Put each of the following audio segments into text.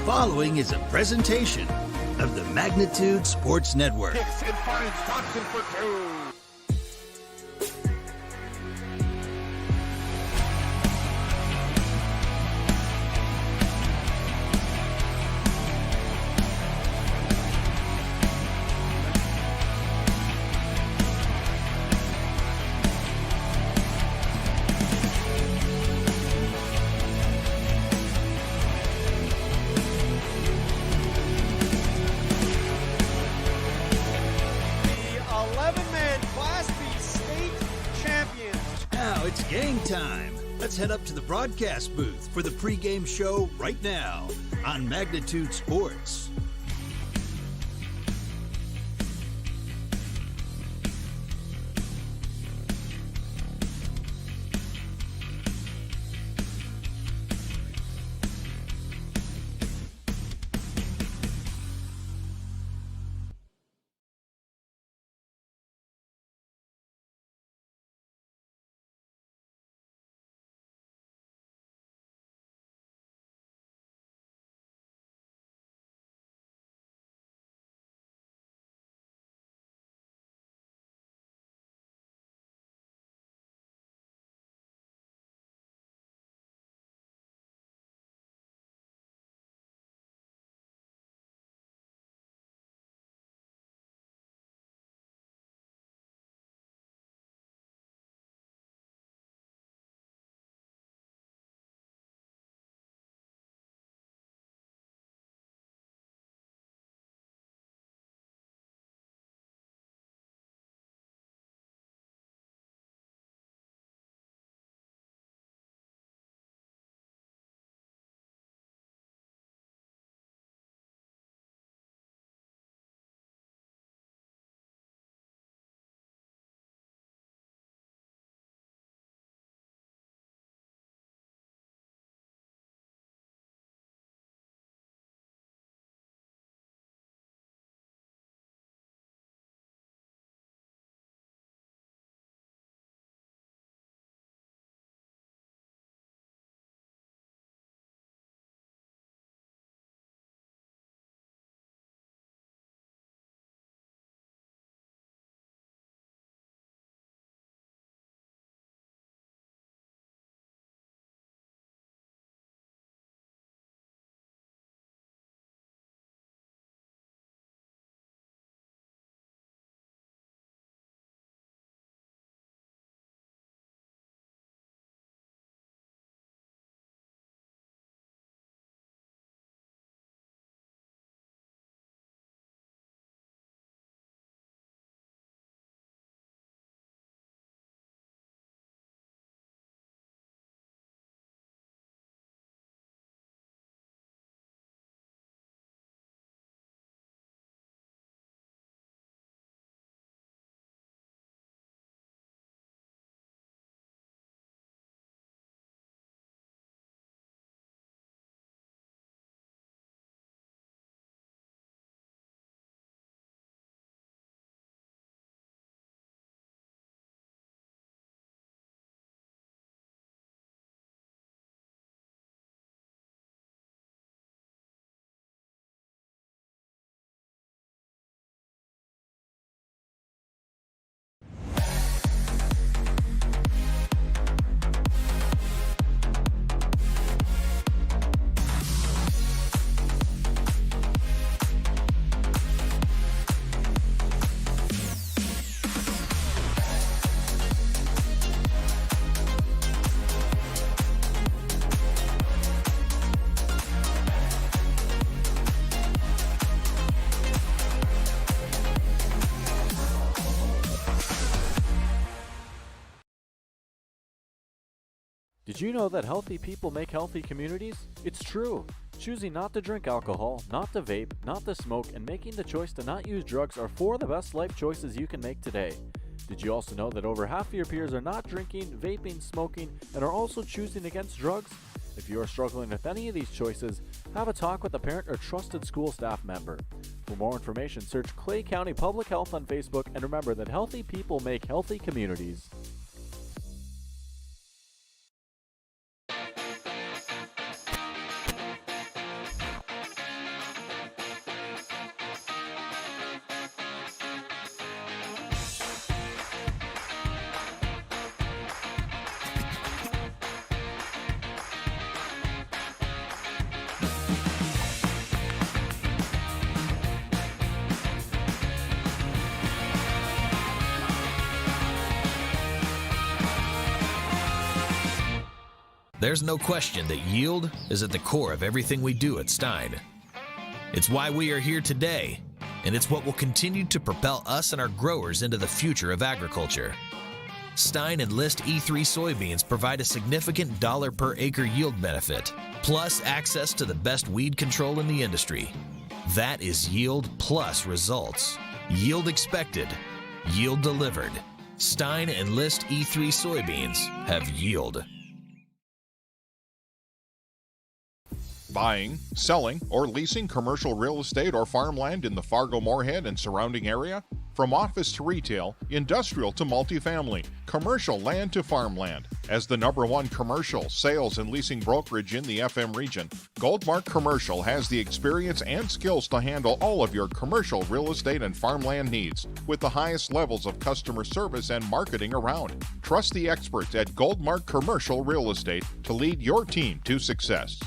following is a presentation of the Magnitude Sports Network. Kicks and finds Johnson for two. Time. Let's head up to the broadcast booth for the pregame show right now on Magnitude Sports. Did you know that healthy people make healthy communities? It's true. Choosing not to drink alcohol, not to vape, not to smoke, and making the choice to not use drugs are four of the best life choices you can make today. Did you also know that over half of your peers are not drinking, vaping, smoking, and are also choosing against drugs? If you are struggling with any of these choices, have a talk with a parent or trusted school staff member. For more information, search Clay County Public Health on Facebook, and remember that healthy people make healthy communities. There's no question that yield is at the core of everything we do at Stein. It's why we are here today, and it's what will continue to propel us and our growers into the future of agriculture. Stein Enlist E3 soybeans provide a significant dollar per acre yield benefit, plus access to the best weed control in the industry. That is yield plus results. Yield expected, yield delivered. Stein Enlist E3 soybeans have yield. Buying, selling, or leasing commercial real estate or farmland in the Fargo-Moorhead and surrounding area? From office to retail, industrial to multifamily, commercial land to farmland. As the #1 commercial sales and leasing brokerage in the FM region, Goldmark Commercial has the experience and skills to handle all of your commercial real estate and farmland needs with the highest levels of customer service and marketing around. Trust the experts at Goldmark Commercial Real Estate to lead your team to success.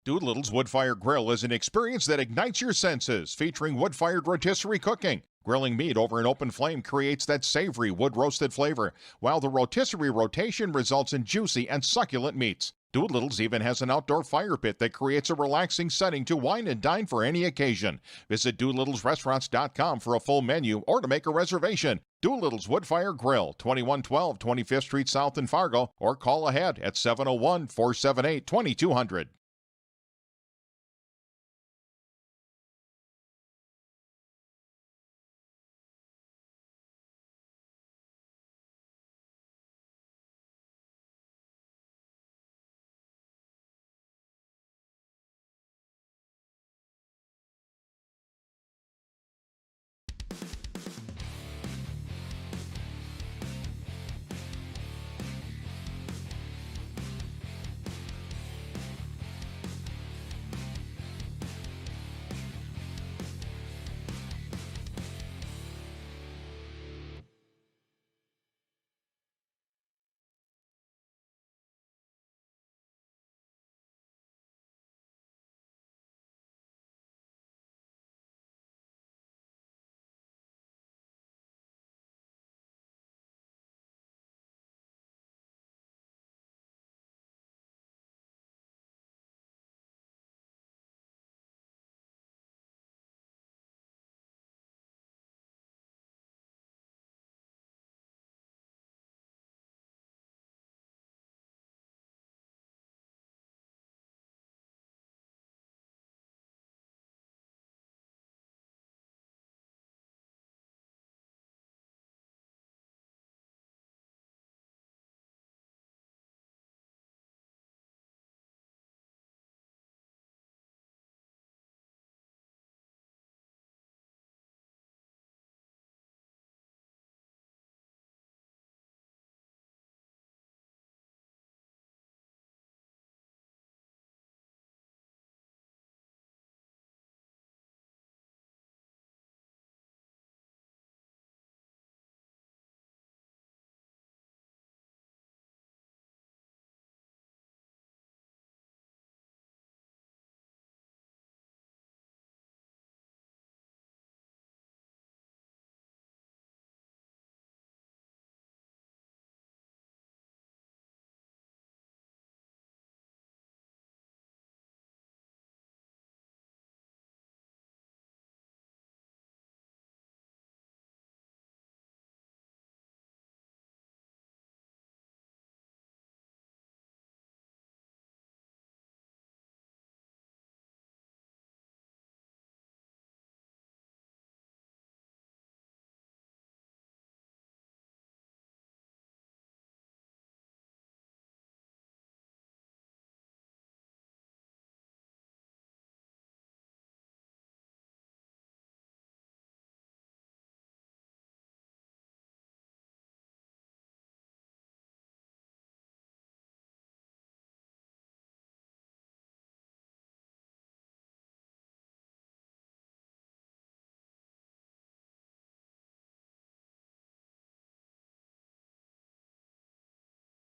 Doolittle's Wood-Fired Grill is an experience that ignites your senses, featuring wood-fired rotisserie cooking. Grilling meat over an open flame creates that savory wood-roasted flavor, while the rotisserie rotation results in juicy and succulent meats. Doolittle's even has an outdoor fire pit that creates a relaxing setting to wine and dine for any occasion. Visit DoolittlesRestaurants.com for a full menu or to make a reservation. Doolittle's Wood-Fired Grill, 2112 25th Street South in Fargo, or call ahead at 701-478-2200.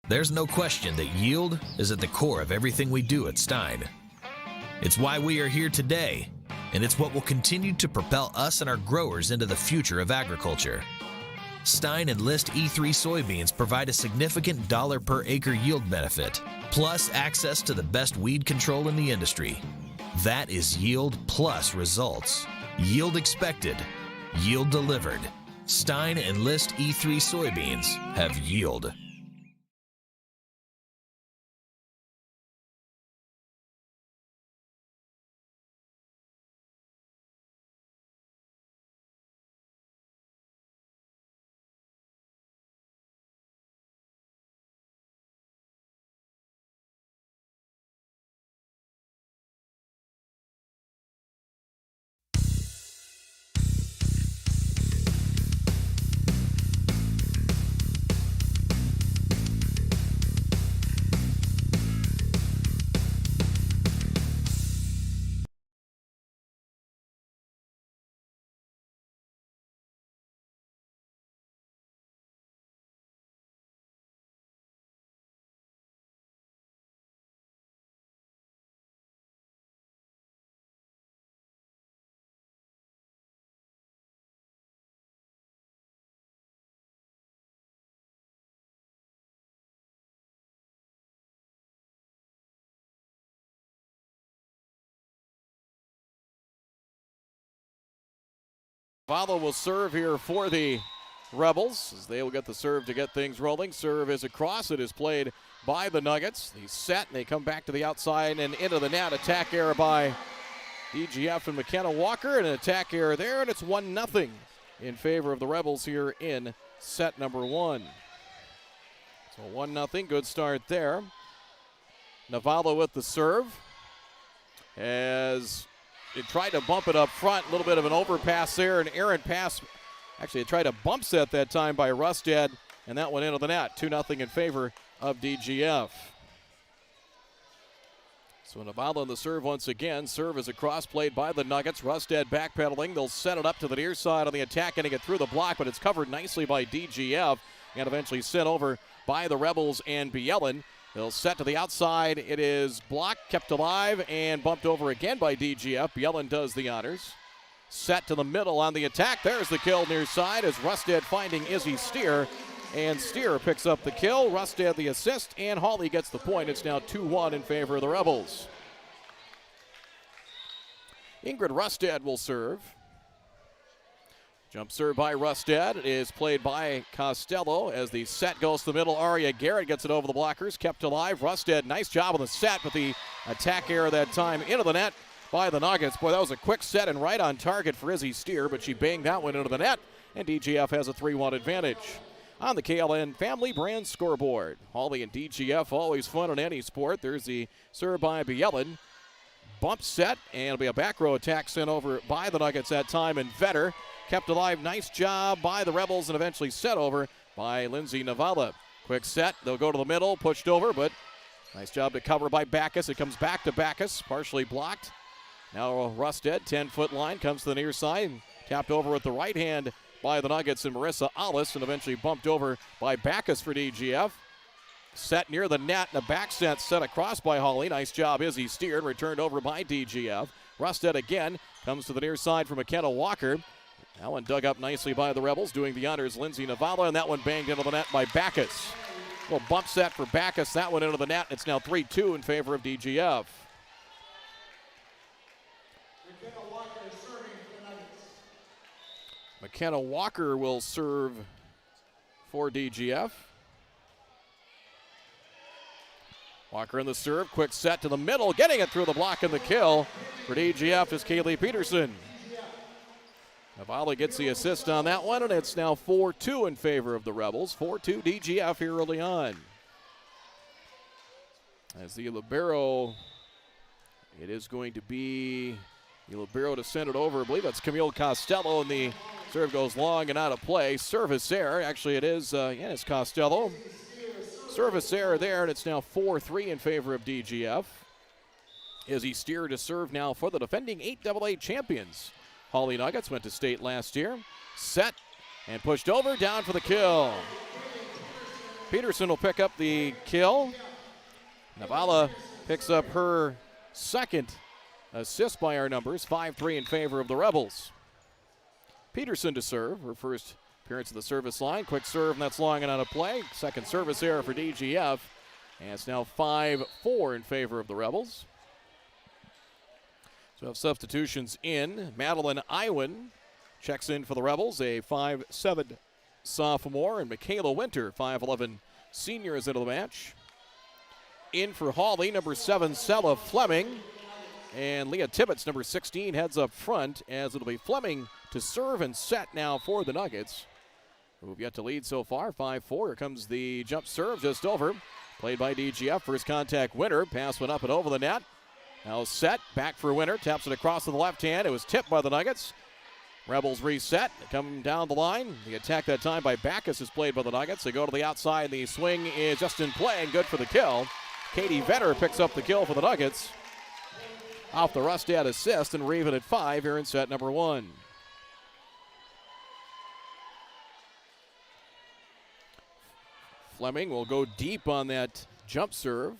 There's no question that yield is at the core of everything we do at Stein. It's why we are here today, and it's what will continue to propel us and our growers into the future of agriculture. Stein Enlist E3 soybeans provide a significant dollar per acre yield benefit, plus access to the best weed control in the industry. That is yield plus results. Yield expected, yield delivered. Stein Enlist E3 soybeans have yield. Volleyball will serve here for the Rebels as they will get the serve to get things rolling. Serve is across. It is played by the Nuggets. They set and they come back to the outside and into the net. Attack error by DGF and McKenna Walker, and an attack error there, and it's 1-0 in favor of the Rebels here in set number 1. So 1-0, good start there. Navala with the serve as it tried to bump it up front, a little bit of an overpass there, an errant pass. Actually, it tried a bump set that time by Rustad, and that went into the net. 2-0 in favor of DGF. So Navala on the serve once again. Serve is a cross played by the Nuggets. Rustad backpedaling. They'll set it up to the near side on the attack, getting it through the block, but it's covered nicely by DGF and eventually sent over by the Rebels and Bielin. They'll set to the outside. It is blocked, kept alive, and bumped over again by DGF. Bielin does the honors. Set to the middle on the attack. There's the kill near side as Rustad finding Izzy Steer. And Steer picks up the kill. Rustad the assist, and Hawley gets the point. It's now 2-1 in favor of the Rebels. Ingrid Rustad will serve. Jump serve by Rustad is played by Costello as the set goes to the middle. Aria Garrett gets it over the blockers, kept alive. Rustad, nice job on the set, but the attack error that time into the net by the Nuggets. Boy, that was a quick set and right on target for Izzy Steer, but she banged that one into the net, and DGF has a 3-1 advantage. On the KLN Family Brand scoreboard, Hawley and DGF, always fun in any sport. There's the serve by Bielin. Bump set, and it'll be a back row attack sent over by the Nuggets that time, and Vetter kept alive. Nice job by the Rebels and eventually set over by Lindsay Navala. Quick set. They'll go to the middle. Pushed over, but nice job to cover by Backus. It comes back to Backus. Partially blocked. Now Rustad, 10-foot line, comes to the near side. Tapped over with the right hand by the Nuggets and Marissa Allis, and eventually bumped over by Backus for DGF. Set near the net, and a back set across by Hawley. Nice job, Izzy Steer, and returned over by DGF. Rustad again comes to the near side for McKenna Walker. That one dug up nicely by the Rebels, doing the honors, Lindsay Navala, and that one banged into the net by Backus. Little bump set for Backus, that one into the net. It's now 3-2 in favor of DGF. McKenna Walker will serve for DGF. Walker in the serve, quick set to the middle, getting it through the block and the kill for DGF is Kaylee Peterson. Navala gets the assist on that one, and it's now 4-2 in favor of the Rebels. 4-2 DGF here early on. As the libero, it is going to be the libero to send it over. I believe that's Camille Costello, and the serve goes long and out of play. Service error. Actually, it is, it's Costello. Service error there, and it's now 4-3 in favor of DGF. Izzy Steer to serve now for the defending 8AA champions. Hawley Nuggets went to state last year. Set and pushed over, down for the kill. Peterson will pick up the kill. Navala picks up her second assist by our numbers. 5-3 in favor of the Rebels. Peterson to serve, her first Appearance of the service line. Quick serve, and that's long and out of play. Second service error for DGF. And it's now 5-4 in favor of the Rebels. So have substitutions in. Madeline Iwan checks in for the Rebels, a 5'7" sophomore, and Michaela Winter, 5'11" senior, is into the match. In for Hawley, number 7, Sella Fleming. And Leah Tibbetts, number 16, heads up front, as it'll be Fleming to serve and set now for the Nuggets, who have yet to lead so far, 5-4. Here comes the jump serve just over. Played by DGF. First contact, Winter. Pass went up and over the net. Now set, back for Winter. Taps it across to the left hand. It was tipped by the Nuggets. Rebels reset. They come down the line. The attack that time by Backus is played by the Nuggets. They go to the outside. The swing is just in play and good for the kill. Katie Vetter picks up the kill for the Nuggets. Off the Rustad assist, and we're even at 5 here in set number 1. Fleming will go deep on that jump serve.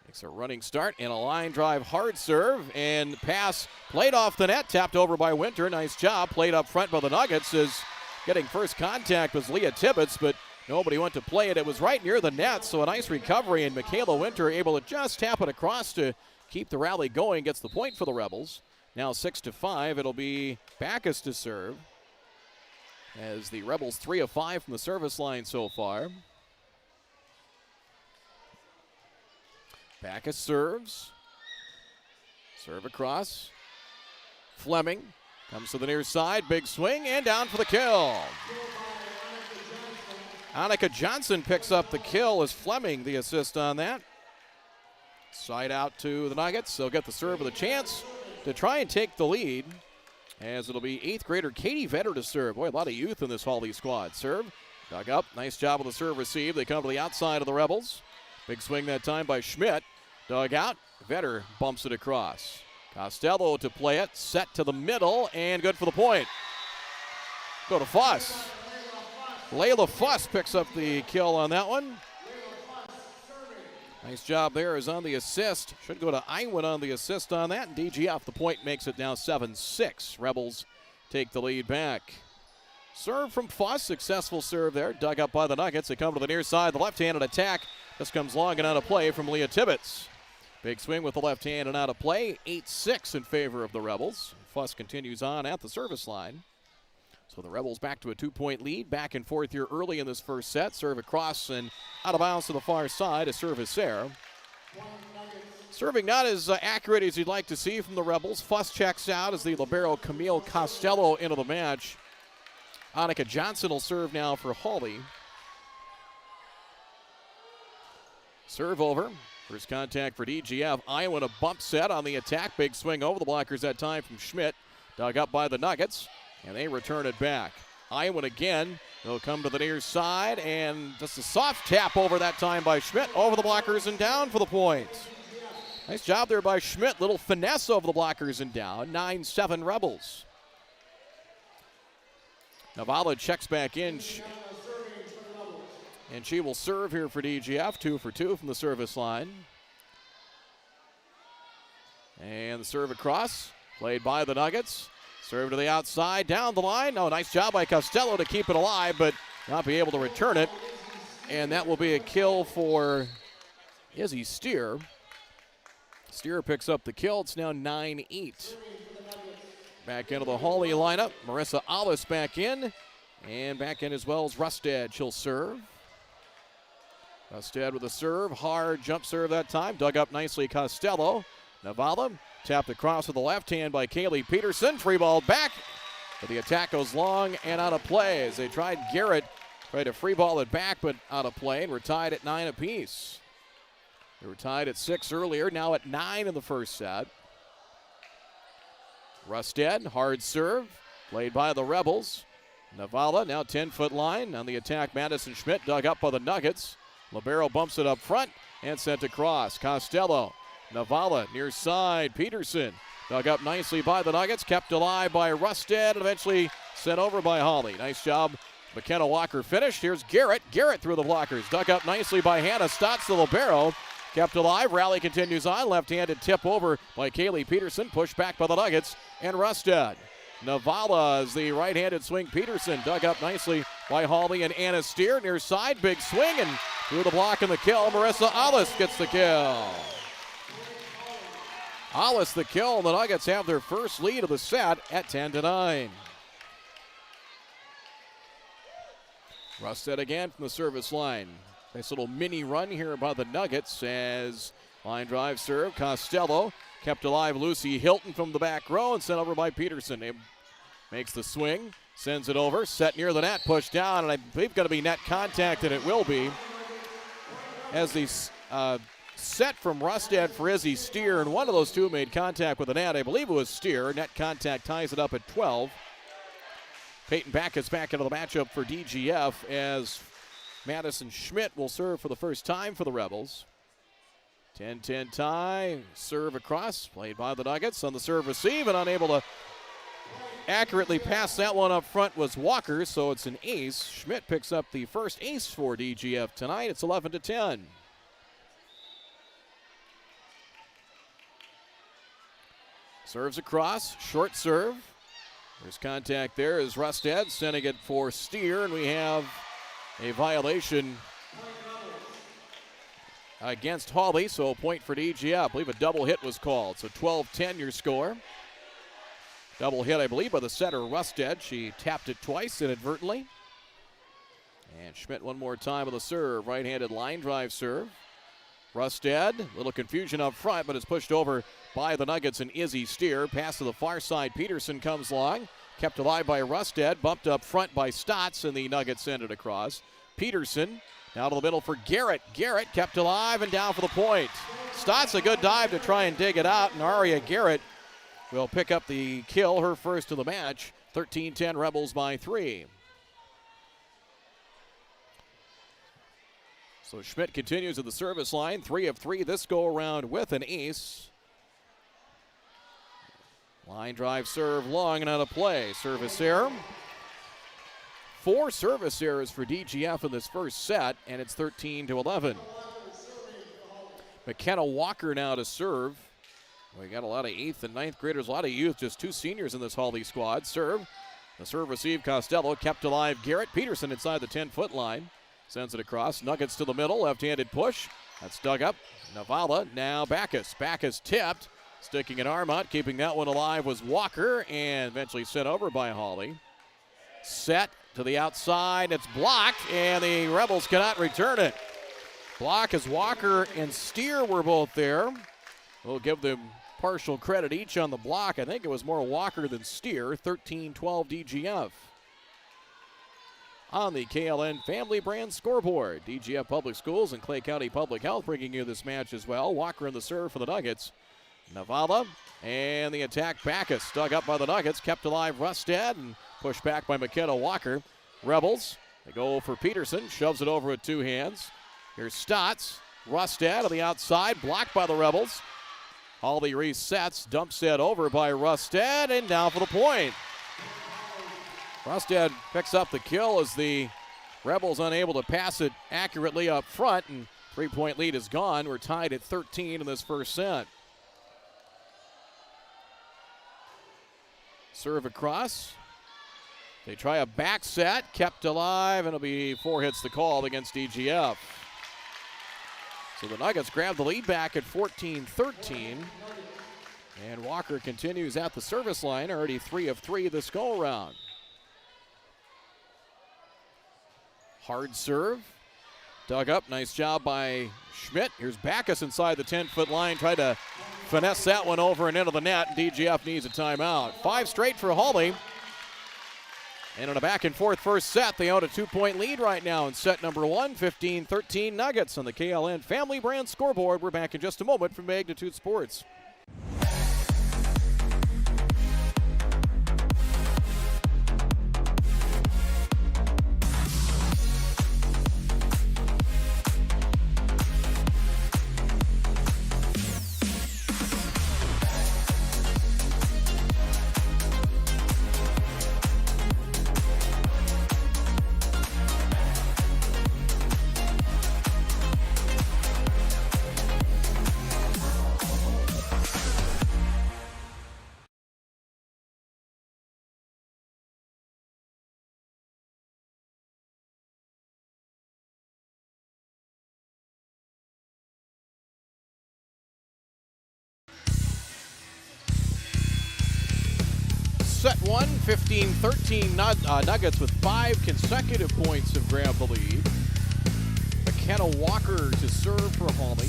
Makes a running start and a line drive hard serve, and pass played off the net, tapped over by Winter. Nice job. Played up front by the Nuggets. As getting first contact was Leah Tibbetts, but nobody went to play it. It was right near the net, so a nice recovery, and Michaela Winter able to just tap it across to keep the rally going. Gets the point for the Rebels. Now 6-5. It'll be Backus to serve, as the Rebels 3 of 5 from the service line so far. Backus serves. Serve across. Fleming comes to the near side. Big swing and down for the kill. Annika Johnson picks up the kill as Fleming the assist on that. Side out to the Nuggets. They'll get the serve with a chance to try and take the lead, as it'll be 8th grader Katie Vetter to serve. Boy, a lot of youth in this Hawley squad. Serve, dug up. Nice job on the serve receive. They come to the outside of the Rebels. Big swing that time by Schmidt. Dug out. Vetter bumps it across. Costello to play it. Set to the middle, and good for the point. Go to Fuss. Layla Fuss picks up the kill on that one. Nice job there is on the assist. Should go to Iwan on the assist on that. And DGF, the point, makes it now 7-6. Rebels take the lead back. Serve from Fuss. Successful serve there. Dug up by the Nuggets. They come to the near side. The left-handed attack just comes long and out of play from Leah Tibbetts. Big swing with the left hand and out of play. 8-6 in favor of the Rebels. Fuss continues on at the service line. So the Rebels back to a 2-point lead. Back and forth here early in this first set. Serve across and out of bounds to the far side. A service there. Serving not as accurate as you'd like to see from the Rebels. Fuss checks out as the libero Camille Costello into the match. Annika Johnson will serve now for Hawley. Serve over. First contact for DGF. Iowa a bump set on the attack. Big swing over the blockers that time from Schmidt. Dug up by the Nuggets, and they return it back. Iowa again. They'll come to the near side, and just a soft tap over that time by Schmidt. Over the blockers and down for the point. Nice job there by Schmidt. Little finesse over the blockers and down. 9-7 Rebels. Navala checks back in. And she will serve here for DGF, 2 for 2 from the service line. And the serve across, played by the Nuggets. Serve to the outside, down the line. Oh, nice job by Costello to keep it alive, but not be able to return it. And that will be a kill for Izzy Steer. Steer picks up the kill. It's now 9-8. Back into the Hawley lineup. Marissa Alice back in. And back in as well as Rustad. She'll serve. Rustad with a serve. Hard jump serve that time. Dug up nicely Costello. Navala tapped across with the left hand by Kaylee Peterson. Free ball back. But the attack goes long and out of play as they tried Garrett. Tried to free ball it back, but out of play. And we're tied at 9 apiece. They were tied at 6 earlier. Now at 9 in the first set. Rustad, hard serve. Played by the Rebels. Navala now 10-foot line. On the attack, Madison Schmidt dug up by the Nuggets. Libero bumps it up front and sent across. Costello, Navala near side. Peterson dug up nicely by the Nuggets. Kept alive by Rustad and eventually sent over by Hawley. Nice job. McKenna Walker finished. Here's Garrett. Garrett through the blockers. Dug up nicely by Hannah Stotts, the libero. Kept alive. Rally continues on. Left-handed tip over by Kaylee Peterson. Pushed back by the Nuggets and Rustad. Navala as the right-handed swing. Peterson dug up nicely by Hawley and Anna Steer. Near side, big swing, and through the block and the kill. Marissa Alice gets the kill. Alice the kill, and the Nuggets have their first lead of the set at 10-9. Rusted again from the service line. Nice little mini run here by the Nuggets as line drive serve. Costello kept alive. Lucy Hilton from the back row and sent over by Peterson. It makes the swing, sends it over, set near the net, pushed down, and I believe going to be net contact, and it will be. As the set from Rusted for Izzy Steer, and one of those two made contact with the net. I believe it was Steer. Net contact ties it up at 12. Peyton Backus back into the matchup for DGF as Madison Schmidt will serve for the first time for the Rebels. 10-10 tie, serve across, played by the Nuggets on the serve receive, and unable to accurately pass that one up front was Walker, so it's an ace. Schmidt picks up the first ace for DGF tonight. It's 11-10. Serves across, short serve. There's contact there as Rusted sending it for Steer, and we have a violation against Hawley, so a point for DGF. I believe a double hit was called, so 12-10 your score. Double hit, I believe, by the setter Rusted. She tapped it twice inadvertently. And Schmidt one more time with a serve, right-handed line drive serve. Rusted, a little confusion up front, but it's pushed over by the Nuggets and Izzy Steer. Pass to the far side, Peterson comes along. Kept alive by Rusted, bumped up front by Stotts, and the Nuggets send it across. Peterson down to the middle for Garrett. Garrett kept alive and down for the point. Stotts a good dive to try and dig it out, and Aria Garrett will pick up the kill, her first of the match. 13-10 Rebels by 3. So Schmidt continues at the service line, 3 of 3 this go-around with an ace. Line drive serve long and out of play. Service error. 4 service errors for DGF in this first set, and it's 13-11. McKenna Walker now to serve. We got a lot of 8th and 9th graders, a lot of youth, just 2 seniors in this Hawley squad. Serve. The serve received, Costello kept alive. Garrett Peterson inside the 10-foot line. Sends it across. Nuggets to the middle. Left-handed push. That's dug up. Navala. Now Backus. Backus tipped. Sticking an arm out. Keeping that one alive was Walker. And eventually sent over by Hawley. Set to the outside. It's blocked. And the Rebels cannot return it. Block as Walker and Steer were both there. We'll give them partial credit each on the block. I think it was more Walker than Steer. 13-12 DGF. On the KLN Family Brand scoreboard, DGF Public Schools and Clay County Public Health bringing you this match as well. Walker in the serve for the Nuggets. Navala and the attack Backus dug up by the Nuggets, kept alive Rusted and pushed back by McKenna Walker. Rebels, they go for Peterson, shoves it over with 2 hands. Here's Stotts, Rusted on the outside, blocked by the Rebels. Hawley resets, dumps it over by Rusted and down for the point. Rusted picks up the kill as the Rebels unable to pass it accurately up front, and 3-point lead is gone. We're tied at 13 in this first set. Serve across. They try a back set, kept alive, and it'll be 4 hits the call against DGF. So the Nuggets grab the lead back at 14-13. And Walker continues at the service line, already 3 of 3 this go-around. Hard serve. Dug up. Nice job by Schmidt. Here's Backus inside the 10-foot line. Tried to finesse that one over and into the net. DGF needs a timeout. 5 straight for Hawley. And in a back-and-forth first set, they own a 2-point lead right now in set number 1. 15-13 Nuggets on the KLN Family Brand scoreboard. We're back in just a moment from Magnitude Sports. set one, 15-13. Nuggets with 5 consecutive points have grabbed the lead. McKenna Walker to serve for Hawley.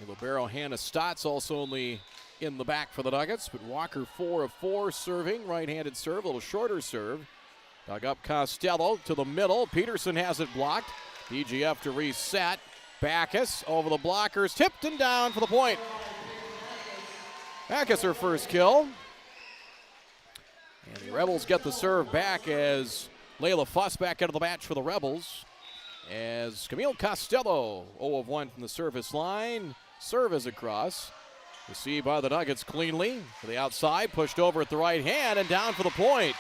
Libero Hannah Stotts also only in the back for the Nuggets, but Walker 4 of 4 serving. Right-handed serve, a little shorter serve. Dug up Costello to the middle. Peterson has it blocked. DGF to reset. Backus over the blockers, tipped and down for the point. Backus her first kill. And the Rebels get the serve back as Layla Fuss back into the match for the Rebels. As Camille Costello, 0 of 1 from the service line. Serve is across. Received by the Nuggets cleanly. To the outside, pushed over at the right hand and down for the point.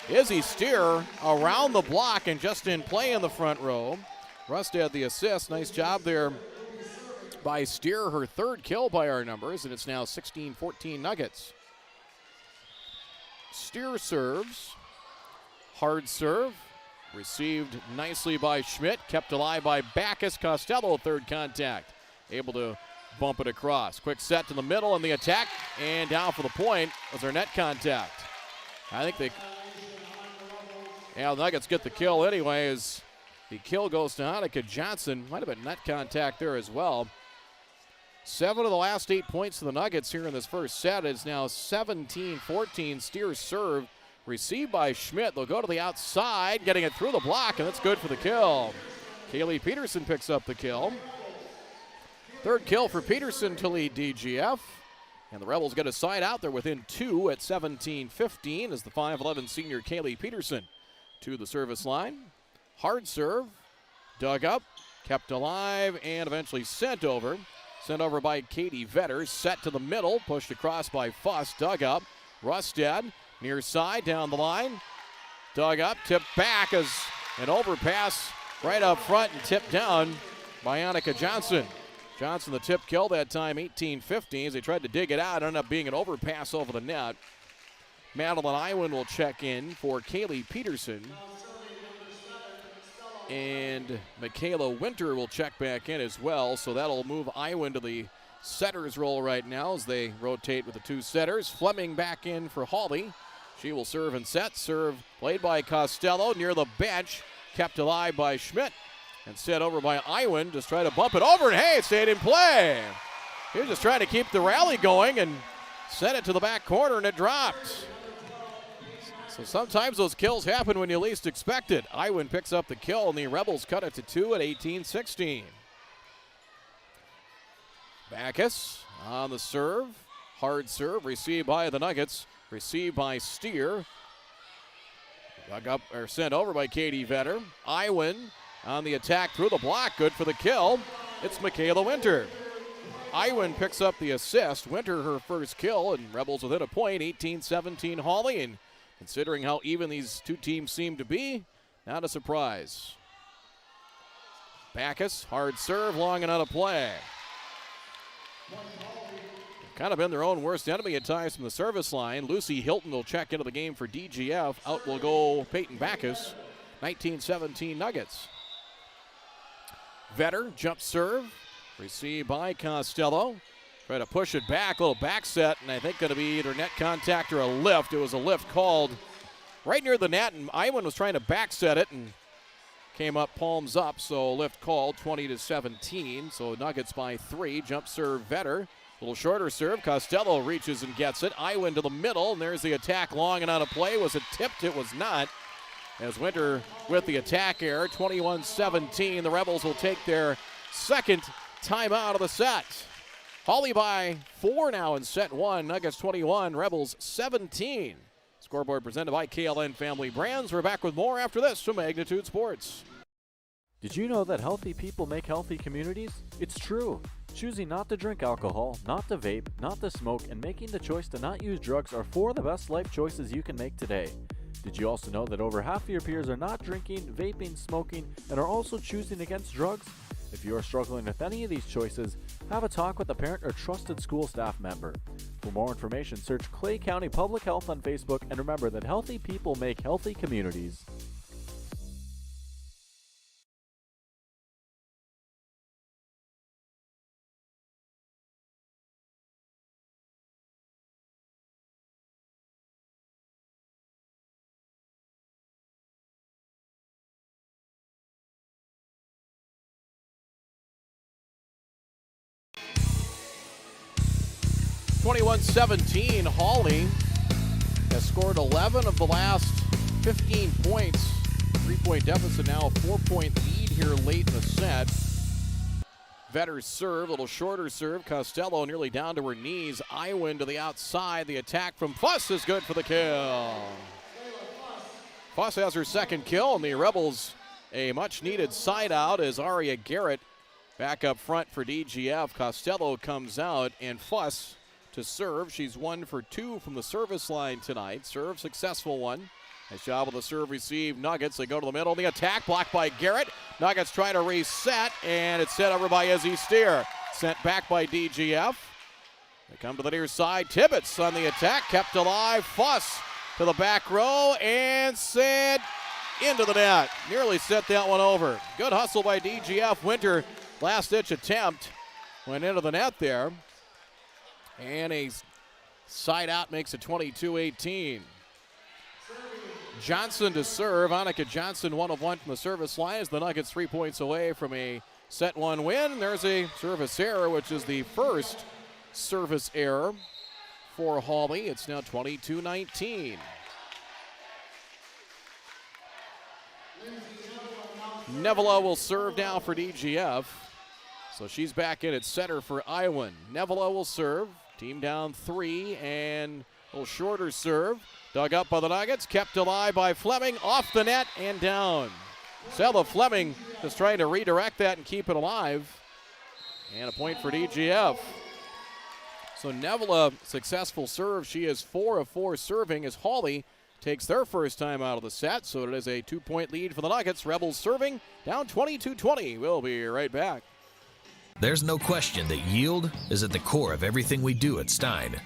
Izzy Steer around the block and just in play in the front row. Rustad the assist. Nice job there by Steer, her 3rd kill by our numbers, and it's now 16-14 Nuggets. Steer serves. Hard serve. Received nicely by Schmidt. Kept alive by Backus. Costello, 3rd contact. Able to bump it across. Quick set to the middle and the attack. And down for the point was our net contact. I think the Nuggets get the kill anyway as the kill goes to Hanukkah Johnson. Might have been net contact there as well. 7 of the last 8 points to the Nuggets here in this first set. It's now 17-14. Steers serve. Received by Schmidt. They'll go to the outside, getting it through the block, and that's good for the kill. Kaylee Peterson picks up the kill. 3rd kill for Peterson to lead DGF. And the Rebels get a side out. They're within 2 at 17-15 as the 5'11 senior Kaylee Peterson to the service line. Hard serve, dug up, kept alive, and eventually sent over. Sent over by Katie Vetter. Set to the middle, pushed across by Fuss, dug up. Rustad, near side, down the line. Dug up, tipped back as an overpass right up front and tipped down by Annika Johnson. Johnson the tip kill that time, 18-15, as they tried to dig it out. It ended up being an overpass over the net. Madeline Iwan will check in for Kaylee Peterson. And Michaela Winter will check back in as well, so that'll move Iwan to the setter's role right now as they rotate with the 2 setters. Fleming back in for Hawley. She will serve and set. Serve played by Costello near the bench, kept alive by Schmidt. And set over by Iwan, just try to bump it over, and hey, it stayed in play. He was just trying to keep the rally going and sent it to the back corner, and it dropped. So sometimes those kills happen when you least expect it. Iwan picks up the kill, and the Rebels cut it to 2 at 18-16. Backus on the serve. Hard serve, received by the Nuggets. Received by Steer. Dug up, or sent over by Katie Vetter. Iwan on the attack through the block, good for the kill. It's Michaela Winter. Iwan picks up the assist. Winter her first kill, and Rebels within a point, 18-17 Hawley. And considering how even these 2 teams seem to be, not a surprise. Backus, hard serve, long and out of play. Kind of been their own worst enemy at times from the service line. Lucy Hilton will check into the game for DGF. Out will go Peyton Backus. 19-17 Nuggets. Vetter, jump serve, received by Costello. Try to push it back, a little back set, and I think going to be either net contact or a lift. It was a lift called right near the net, and Iwan was trying to back set it and came up palms up, so lift called, 20-17. So Nuggets by 3. Jump serve Vetter. A little shorter serve. Costello reaches and gets it. Iwan to the middle, and there's the attack long and out of play. Was it tipped? It was not. As Winter with the attack error, 21-17. The Rebels will take their 2nd timeout of the set. Hawley by 4 now in set 1. Nuggets 21, Rebels 17. Scoreboard presented by KLN Family Brands. We're back with more after this from Magnitude Sports. Did you know that healthy people make healthy communities? It's true. Choosing not to drink alcohol, not to vape, not to smoke, and making the choice to not use drugs are 4 of the best life choices you can make today. Did you also know that over half of your peers are not drinking, vaping, smoking, and are also choosing against drugs? If you are struggling with any of these choices, have a talk with a parent or trusted school staff member. For more information, search Clay County Public Health on Facebook, and remember that healthy people make healthy communities. 21-17, Hawley has scored 11 of the last 15 points. 3-point deficit now, a 4-point lead here late in the set. Vetter's serve, a little shorter serve. Costello nearly down to her knees. Iwin to the outside. The attack from Fuss is good for the kill. Fuss has her second kill, and the Rebels a much-needed side out as Aria Garrett back up front for DGF. Costello comes out, and Fuss to serve. She's 1 for 2 from the service line tonight. Serve, successful one. Nice job of the serve receive. Nuggets, they go to the middle. The attack blocked by Garrett. Nuggets try to reset, and it's set over by Izzy Steer. Sent back by DGF. They come to the near side. Tibbetts on the attack, kept alive. Fuss to the back row, and sent into the net. Nearly set that one over. Good hustle by DGF. Winter, last-ditch attempt. Went into the net there. And a side out makes it 22-18. Johnson to serve. Annika Johnson 1 of 1 from the service line as the Nuggets 3 points away from a set 1 win. There's a service error, which is the first service error for Hawley. It's now 22-19. Nevela will serve now for DGF. So she's back in at center for Iwin. Nevela will serve. Team down 3 and a little shorter serve. Dug up by the Nuggets, kept alive by Fleming, off the net and down. Stella Fleming just trying to redirect that and keep it alive. And a point for DGF. So Nevela, successful serve. She is 4 of 4 serving as Hawley takes their first time out of the set. So it is a 2-point lead for the Nuggets. Rebels serving down 22-20. We'll be right back. There's no question that yield is at the core of everything we do at Stein.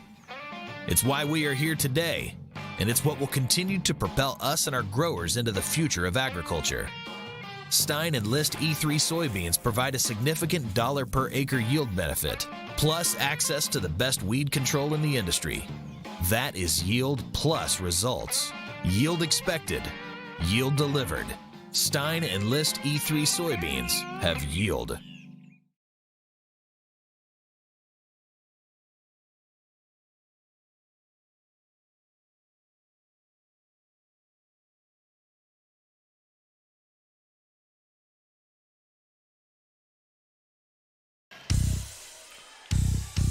It's why we are here today, and it's what will continue to propel us and our growers into the future of agriculture. Stein Enlist E3 soybeans provide a significant dollar per acre yield benefit, plus access to the best weed control in the industry. That is yield plus results. Yield expected, yield delivered. Stein Enlist E3 soybeans have yield.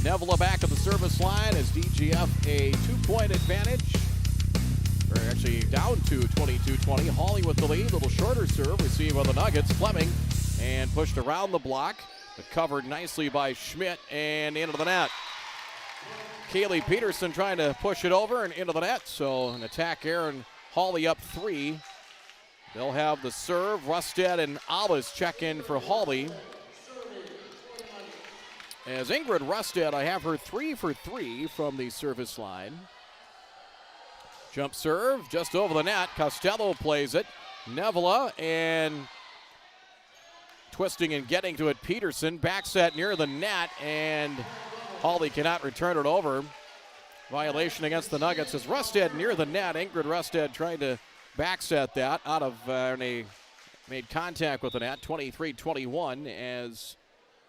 Nevela back at the service line as DGF a 2-point advantage. We're actually down to 22-20. Hawley with the lead. Little shorter serve received by the Nuggets. Fleming and pushed around the block, but covered nicely by Schmidt and into the net. Kaylee Peterson trying to push it over and into the net. So an attack error and Hawley up 3. They'll have the serve. Rusted and Alice check in for Hawley. As Ingrid Rusted, I have her 3 for 3 from the service line. Jump serve just over the net. Costello plays it. Nevela and twisting and getting to it. Peterson back set near the net, and Hawley cannot return it over. Violation against the Nuggets as Rusted near the net. Ingrid Rusted trying to back set that out of and they made contact with the net. 23-21 as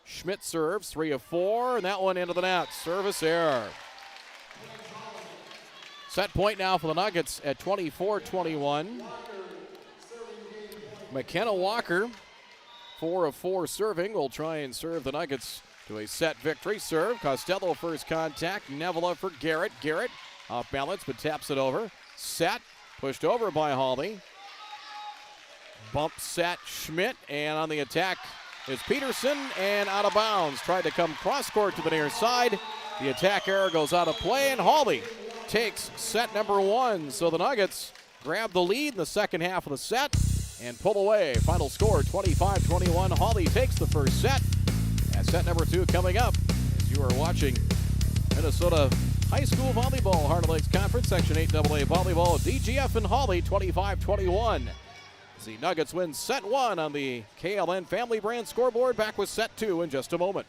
Schmidt serves, 3 of 4, and that one into the net. Service error. Set point now for the Nuggets at 24-21. McKenna Walker, 4 of 4 serving, will try and serve the Nuggets to a set victory. Serve, Costello first contact, Nevela for Garrett. Garrett off balance but taps it over. Set, pushed over by Hawley. Bump set Schmidt, and on the attack is Peterson, and out of bounds. Tried to come cross court to the near side. The attack error goes out of play, and Hawley takes set number 1. So the Nuggets grab the lead in the second half of the set and pull away. Final score 25-21. Hawley takes the first set. And set number 2 coming up as you are watching Minnesota High School Volleyball Heart of Lakes Conference Section 8AA Volleyball. DGF and Hawley 25-21. The Nuggets win set 1 on the KLN Family Brand scoreboard. Back with set 2 in just a moment.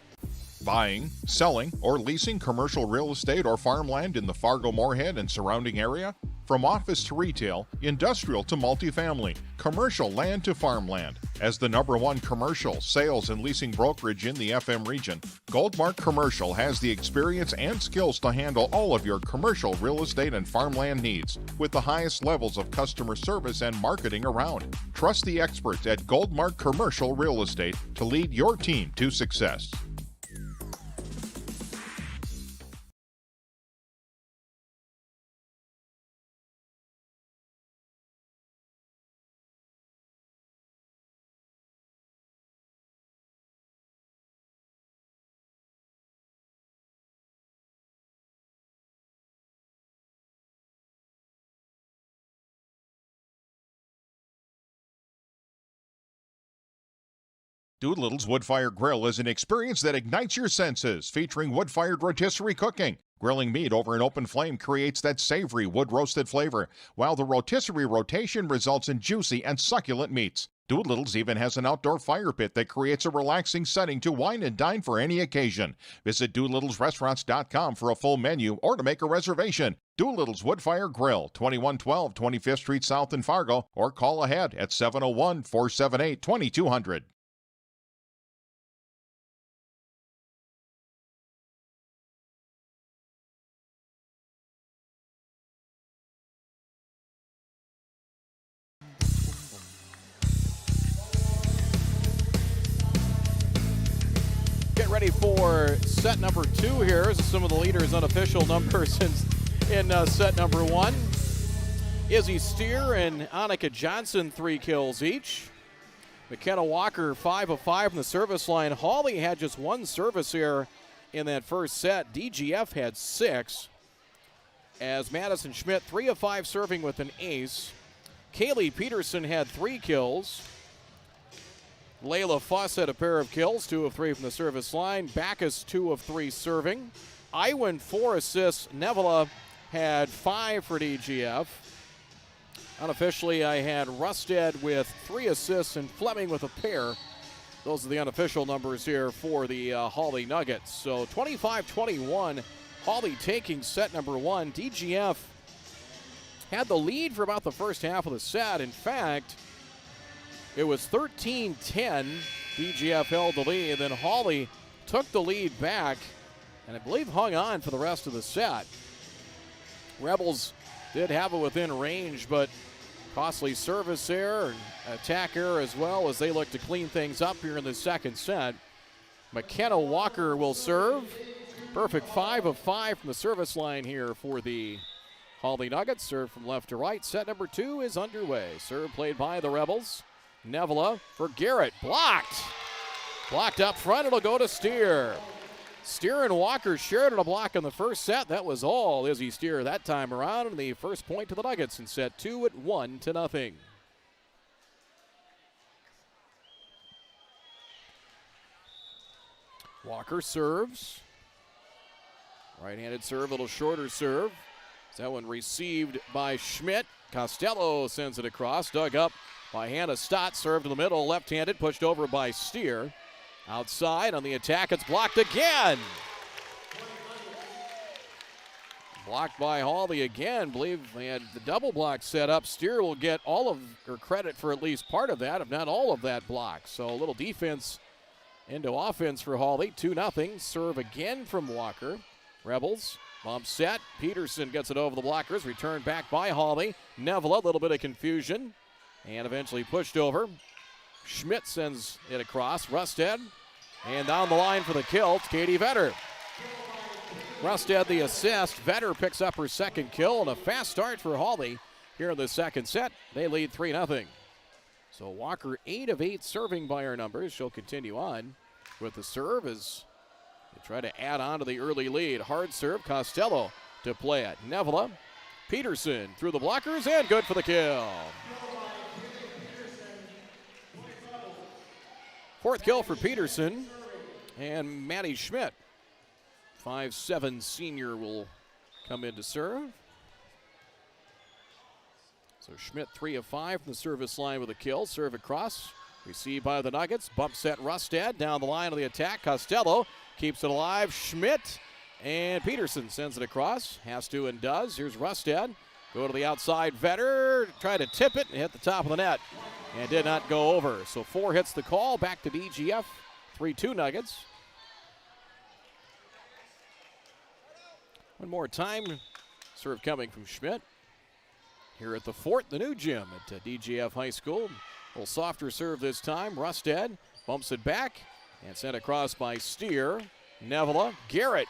Buying, selling, or leasing commercial real estate or farmland in the Fargo-Moorhead and surrounding area? From office to retail, industrial to multifamily, commercial land to farmland. As the #1 commercial, sales, and leasing brokerage in the FM region, Goldmark Commercial has the experience and skills to handle all of your commercial real estate and farmland needs with the highest levels of customer service and marketing around. Trust the experts at Goldmark Commercial Real Estate to lead your team to success. Doolittle's Wood-Fired Grill is an experience that ignites your senses, featuring wood-fired rotisserie cooking. Grilling meat over an open flame creates that savory wood-roasted flavor, while the rotisserie rotation results in juicy and succulent meats. Doolittle's even has an outdoor fire pit that creates a relaxing setting to wine and dine for any occasion. Visit DoolittlesRestaurants.com for a full menu or to make a reservation. Doolittle's Wood-Fired Grill, 2112 25th Street South in Fargo, or call ahead at 701-478-2200. Ready for set number 2 here. This is some of the leaders' unofficial numbers in set number 1. Izzy Steer and Annika Johnson 3 kills each. McKenna Walker 5 of 5 from the service line. Hawley had just 1 service error in that first set. DGF had 6. As Madison Schmidt 3 of 5 serving with an ace. Kaylee Peterson had 3 kills. Layla Fuss had a pair of kills, 2 of 3 from the service line. Backus 2 of 3 serving. Iwin 4 assists. Nevela had 5 for DGF. Unofficially, I had Rusted with 3 assists and Fleming with a pair. Those are the unofficial numbers here for the Hawley Nuggets. So 25-21, Hawley taking set number 1. DGF had the lead for about the first half of the set. In fact, it was 13-10. DGF held the lead. Then Hawley took the lead back and I believe hung on for the rest of the set. Rebels did have it within range, but costly service error and attack error as well as they look to clean things up here in the second set. McKenna Walker will serve. Perfect 5 of 5 from the service line here for the Hawley Nuggets. Serve from left to right. Set number 2 is underway. Serve played by the Rebels. Nevela for Garrett. Blocked. Blocked up front. It'll go to Steer. Steer and Walker shared a block in the first set. That was all Izzy Steer that time around. And the first point to the Nuggets in set 2 at 1-0. Walker serves. Right-handed serve, a little shorter serve. That one received by Schmidt. Costello sends it across. Dug up by Hannah Stott, served in the middle, left-handed, pushed over by Steer. Outside on the attack, it's blocked again. Blocked by Hawley again. Believe they had the double block set up. Steer will get all of her credit for at least part of that, if not all of that block. So a little defense into offense for Hawley. 2-0. Serve again from Walker. Rebels. Bump set. Peterson gets it over the blockers. Returned back by Hawley. Nevela, a little bit of confusion. And eventually pushed over. Schmidt sends it across. Rusted. And down the line for the kill, it's Katie Vetter. Rusted the assist. Vetter picks up her second kill and a fast start for Hawley here in the second set. They lead 3-0. So Walker 8 of 8 serving by her numbers. She'll continue on with the serve as they try to add on to the early lead. Hard serve, Costello to play it. Nevela, Peterson through the blockers and good for the kill. Fourth kill for Peterson and Maddie Schmidt. 5'7" senior will come in to serve. So Schmidt 3 of 5 from the service line with a kill. Serve across. Received by the Nuggets. Bump set Rusted down the line of the attack. Costello keeps it alive. Schmidt and Peterson sends it across. Has to and does. Here's Rusted. Go to the outside, Vetter, try to tip it and hit the top of the net. And did not go over. So 4 hits the call, back to DGF, 3-2 Nuggets. One more time, serve coming from Schmidt. Here at the Fort, the new gym at DGF High School. A little softer serve this time. Rusted bumps it back and sent across by Steer. Nevela, Garrett,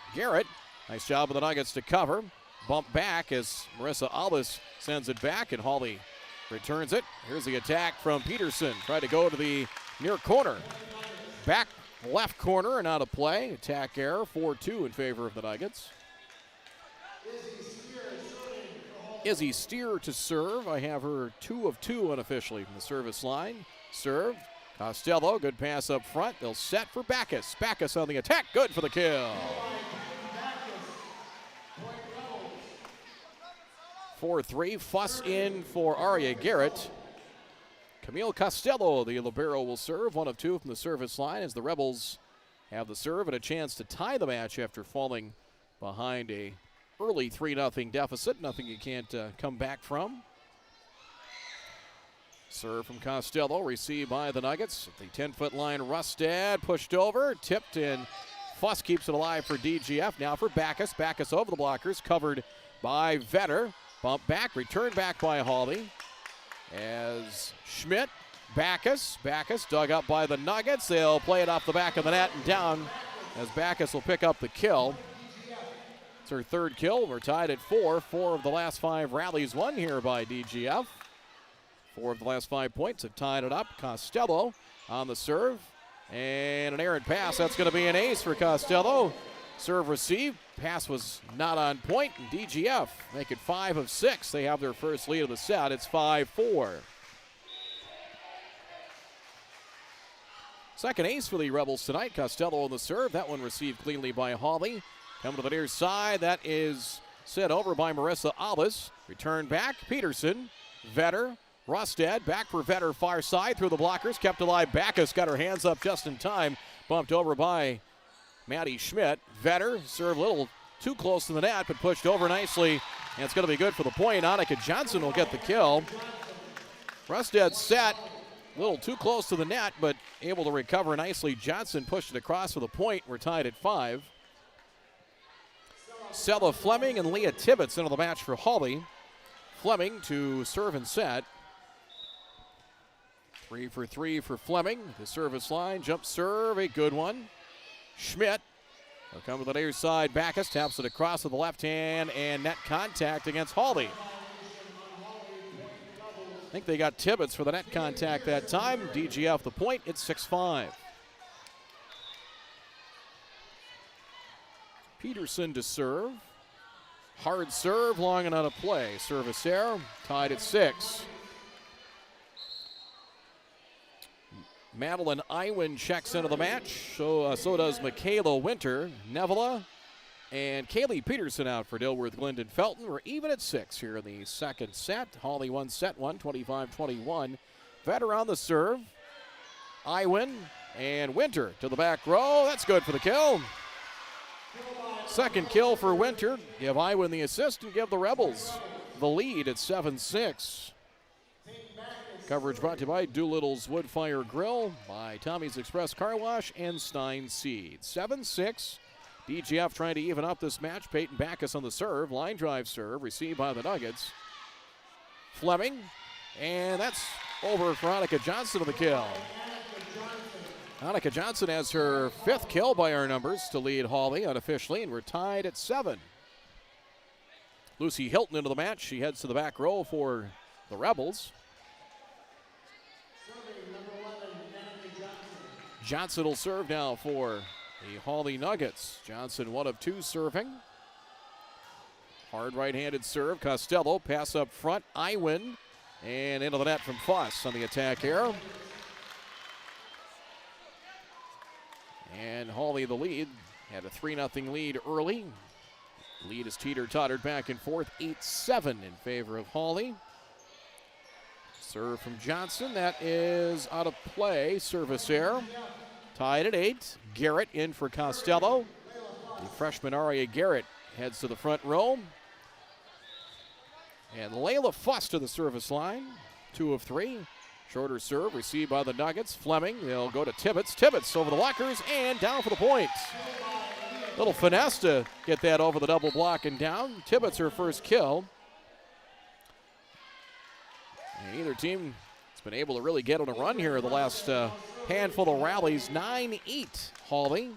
nice job of the Nuggets to cover. Bump back as Marissa Allis sends it back and Hawley returns it. Here's the attack from Peterson. Tried to go to the near corner. Back left corner and out of play. Attack error, 4-2 in favor of the Nuggets. Izzy Steer to serve. I have her 2 of 2 unofficially from the service line. Serve. Costello, good pass up front. They'll set for Backus. Backus on the attack, good for the kill. 4-3, fuss in for Aria Garrett. Camille Costello, the libero, will serve. 1 of 2 from the service line as the Rebels have the serve and a chance to tie the match after falling behind a early 3-0 deficit. Nothing you can't come back from. Serve from Costello, received by the Nuggets. At the 10-foot line, Rustad pushed over, tipped, and Fuss keeps it alive for DGF. Now for Backus. Backus over the blockers, covered by Vetter. Bump back, return back by Hawley. As Schmidt, Backus dug up by the Nuggets. They'll play it off the back of the net and down as Backus will pick up the kill. It's her 3rd kill. We're tied at 4. 4 of the last 5 rallies won here by DGF. 4 of the last 5 points have tied it up. Costello on the serve. And an errant pass. That's going to be an ace for Costello. Serve received. Pass was not on point. And DGF make it 5 of 6. They have their first lead of the set. It's 5-4. Second ace for the Rebels tonight. Costello on the serve. That one received cleanly by Hawley. Coming to the near side. That is sent over by Marissa Allis. Return back. Peterson. Vetter. Rustad back for Vetter, far side through the blockers, kept alive. Backus got her hands up just in time, bumped over by Maddie Schmidt. Vetter served a little too close to the net, but pushed over nicely, and it's going to be good for the point. Annika Johnson will get the kill. Rustad set a little too close to the net, but able to recover nicely. Johnson pushed it across for the point. We're tied at 5. Sella Fleming and Leah Tibbetts into the match for Hawley. Fleming to serve and set. 3 for 3 for Fleming. The service line, jump serve, a good one. Schmidt will come to the near side. Backus taps it across with the left hand and net contact against Hawley. I think they got Tibbetts for the net contact that time. DGF the point, it's 6-5. Peterson to serve. Hard serve, long and out of play. Service error, tied at 6. Madeline Iwin checks into the match. So does Michaela Winter. Nevela and Kaylee Peterson out for Dilworth-Glyndon-Felton. We're even at 6 here in the second set. Hawley won set 1, 25-21. Vetter on the serve. Iwin and Winter to the back row. That's good for the kill. Second kill for Winter. Give Iwin the assist and give the Rebels the lead at 7-6. Coverage brought to you by Doolittle's Woodfire Grill, by Tommy's Express Car Wash, and Stein Seeds. 7-6. DGF trying to even up this match. Peyton Backus on the serve. Line drive serve received by the Nuggets. Fleming. And that's over for Annika Johnson to the kill. Annika Johnson has her 5th kill by our numbers to lead Hawley unofficially, and we're tied at 7. Lucy Hilton into the match. She heads to the back row for the Rebels. Johnson will serve now for the Hawley Nuggets. Johnson 1 of 2 serving. Hard right-handed serve. Costello pass up front. Iwin and into the net from Fuss on the attack arrow. And Hawley the lead. Had a 3-0 lead early. Lead is teeter-tottered back and forth. 8-7 in favor of Hawley. Serve from Johnson. That is out of play. Service error. Tied at 8. Garrett in for Costello. The freshman Aria Garrett heads to the front row. And Layla Fuss to the service line. 2 of 3. Shorter serve received by the Nuggets. Fleming, they'll go to Tibbetts. Tibbetts over the lockers and down for the point. Little finesse to get that over the double block and down. Tibbetts her first kill. And either team has been able to really get on a run here the last handful of rallies. 9-8 Hawley.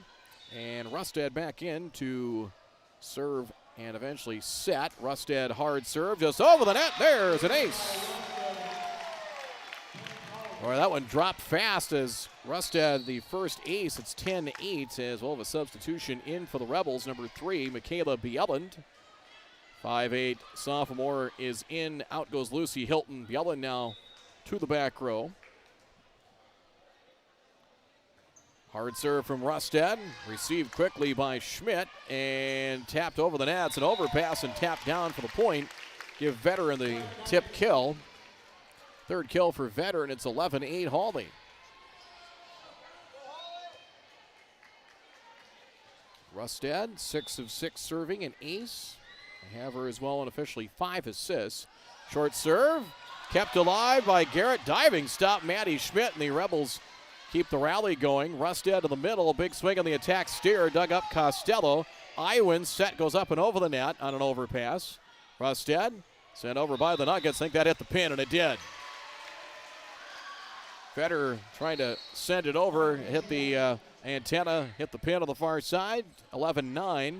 And Rustad back in to serve and eventually set. Rustad hard serve just over the net. There's an ace. Boy, that one dropped fast as Rustad the first ace. It's 10-8 as well of a substitution in for the Rebels. Number 3, Michaela Bjelland. 5'8" sophomore is in. Out goes Lucy Hilton. Bjelland now to the back row. Hard serve from Rustad. Received quickly by Schmidt and tapped over the net. It's an overpass and tapped down for the point. Give Veteran the tip kill. Third kill for Veteran. It's 11-8 Hawley. Rustad, 6 of 6 serving, an ace. They have her as well, and officially 5 assists. Short serve, kept alive by Garrett. Diving stop, Maddie Schmidt, and the Rebels keep the rally going. Rustad to the middle, big swing on the attack steer, dug up Costello. Iwin set goes up and over the net on an overpass. Rustad sent over by the Nuggets. Think that hit the pin, and it did. Vetter trying to send it over, hit the antenna, hit the pin on the far side. 11-9.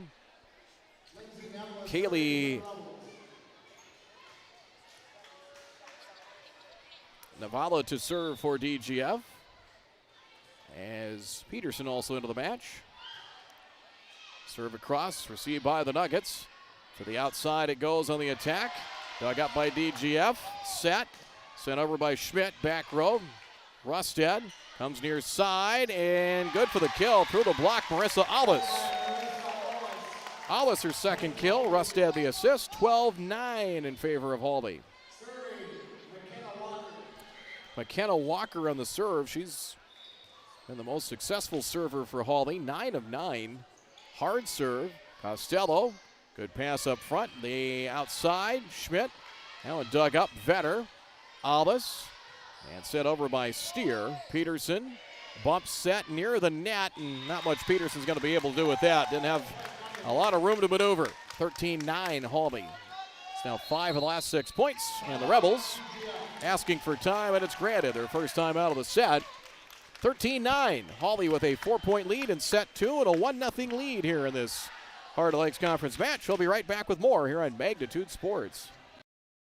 Kaylee Navala to serve for DGF. As Peterson also into the match. Serve across, received by the Nuggets. To the outside it goes on the attack. Dug up by DGF. Set. Sent over by Schmidt, back row. Rustad comes near side and good for the kill. Through the block, Marissa Allis. Allis her second kill. Rustad the assist. 12-9 in favor of Hawley. McKenna Walker on the serve. She's been the most successful server for Hawley. 9 of 9. Hard serve. Costello. Good pass up front. The outside. Schmidt. Now it dug up. Vetter. Allis. And set over by Steer. Peterson. Bump set near the net. And not much Peterson's going to be able to do with that. Didn't have a lot of room to maneuver. 13-9 Hawley. It's now 5 of the last 6 points. And the Rebels asking for time, and it's granted. Their first time out of the set. 13-9. Hawley with a 4-point lead in set 2 and a 1-0 lead here in this Heart of Lakes Conference match. We'll be right back with more here on Magnitude Sports.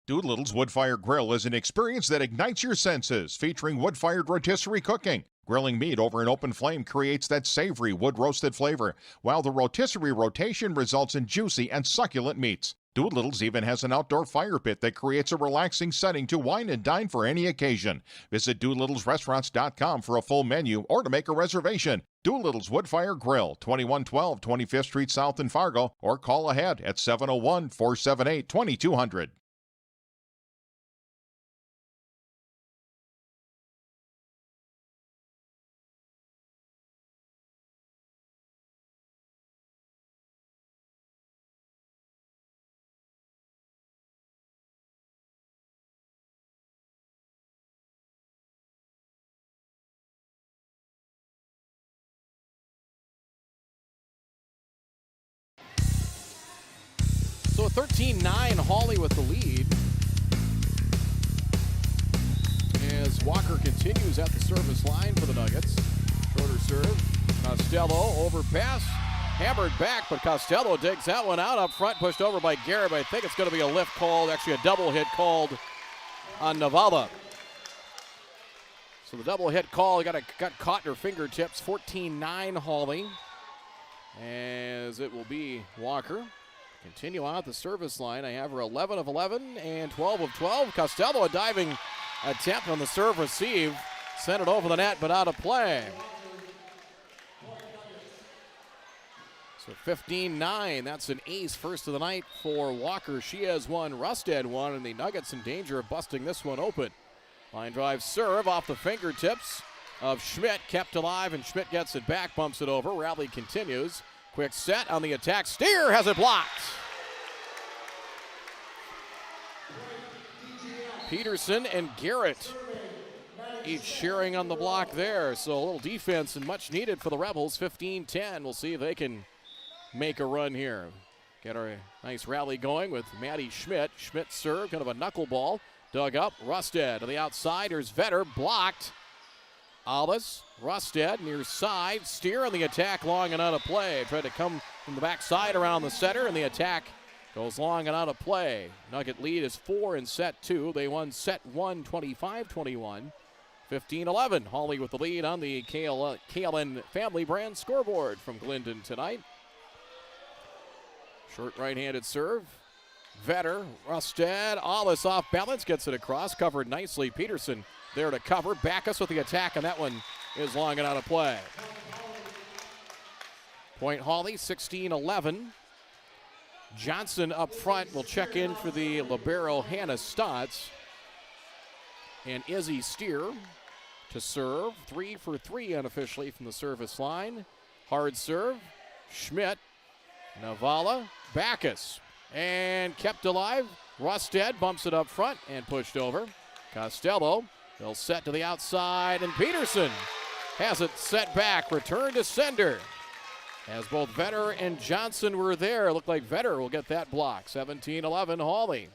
Doolittle's Wood-Fired Grill is an experience that ignites your senses, featuring wood-fired rotisserie cooking. Grilling meat over an open flame creates that savory wood-roasted flavor, while the rotisserie rotation results in juicy and succulent meats. Doolittle's even has an outdoor fire pit that creates a relaxing setting to wine and dine for any occasion. Visit DoolittlesRestaurants.com for a full menu or to make a reservation. Doolittle's Wood-Fired Grill, 2112 25th Street South in Fargo, or call ahead at 701-478-2200. So 13-9, Hawley with the lead. As Walker continues at the service line for the Nuggets. Shorter serve. Costello overpass. Hammered back, but Costello digs that one out up front, pushed over by Garrett. I think it's going to be a lift called, actually a double hit called on Navala. So the double hit call got caught in her fingertips. 14-9 Hawley. As it will be Walker. Continue on at the service line. I have her 11 of 11 and 12 of 12. Costello, a diving attempt on the serve receive. Sent it over the net, but out of play. So 15-9. That's an ace first of the night for Walker. She has one. Rustad one, and the Nuggets in danger of busting this one open. Line drive serve off the fingertips of Schmidt. Kept alive, and Schmidt gets it back, bumps it over. Rally continues. Quick set on the attack. Steer has it blocked. Peterson and Garrett each sharing on the block there. So a little defense and much needed for the Rebels. 15-10. We'll see if they can make a run here. Get our nice rally going with Maddie Schmidt. Schmidt serve, kind of a knuckleball. Dug up. Rusted to the outside. Here's Vetter. Blocked. Alice. Rusted near side. Steer on the attack, long and out of play. Tried to come from the backside around the center, and the attack goes long and out of play. Nugget lead is 4 in set 2. They won set 1, 25-21. 15-11. Hawley with the lead on the KLN Family Brand scoreboard from Glyndon tonight. Short right-handed serve. Vetter, Rusted, Alice off balance, gets it across, covered nicely. Peterson there to cover. Backus with the attack, and that one is long and out of play. Point Hawley, 16-11. Johnson up front will check in for the libero Hannah Stotts. And Izzy Steer to serve. 3 for 3 unofficially from the service line. Hard serve. Schmidt. Navala. Backus. And kept alive. Rusted bumps it up front and pushed over. Costello. They'll set to the outside. And Peterson has it set back. Return to sender. As both Vetter and Johnson were there. Looked like Vetter will get that block. 17-11 Hawley.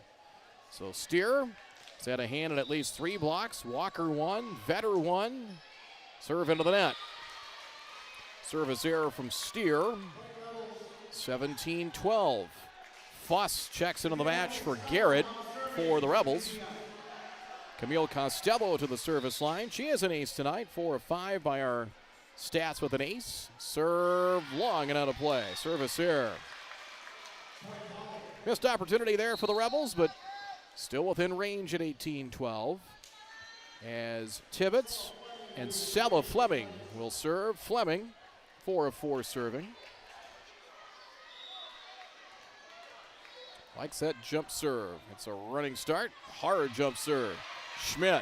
So Steer has had a hand in at least 3 blocks. Walker 1, Vetter 1. Serve into the net. Service error from Steer. 17-12. Fuss checks into the match for Garrett for the Rebels. Camille Costello to the service line. She has an ace tonight. 4 of 5 by our stats with an ace. Serve long and out of play. Service error. Missed opportunity there for the Rebels, but still within range at 18-12. As Tibbetts and Sella Fleming will serve. Fleming, 4 of 4 serving. Likes that jump serve. It's a running start. Hard jump serve. Schmidt.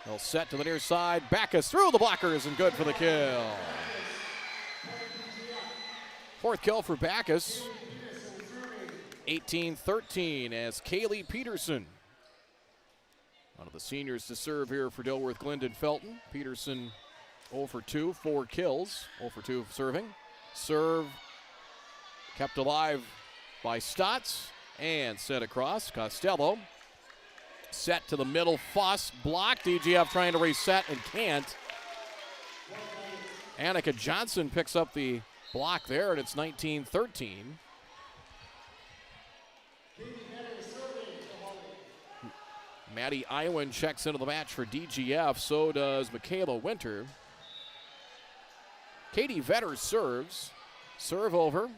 They'll set to the near side. Backus through the blockers and good for the kill. 4th kill for Backus. 18-13 as Kaylee Peterson, one of the seniors to serve here for Dilworth-Glyndon-Felton. Peterson 0 for 2, 4 kills. 0 for 2 serving. Serve kept alive by Stotts and set across. Costello set to the middle. Fuss blocked. DGF trying to reset and can't. Annika Johnson picks up the block there, and it's 19-13. Maddie Iwan checks into the match for DGF. So does Michaela Winter. Katie Vetter serves. Serve over.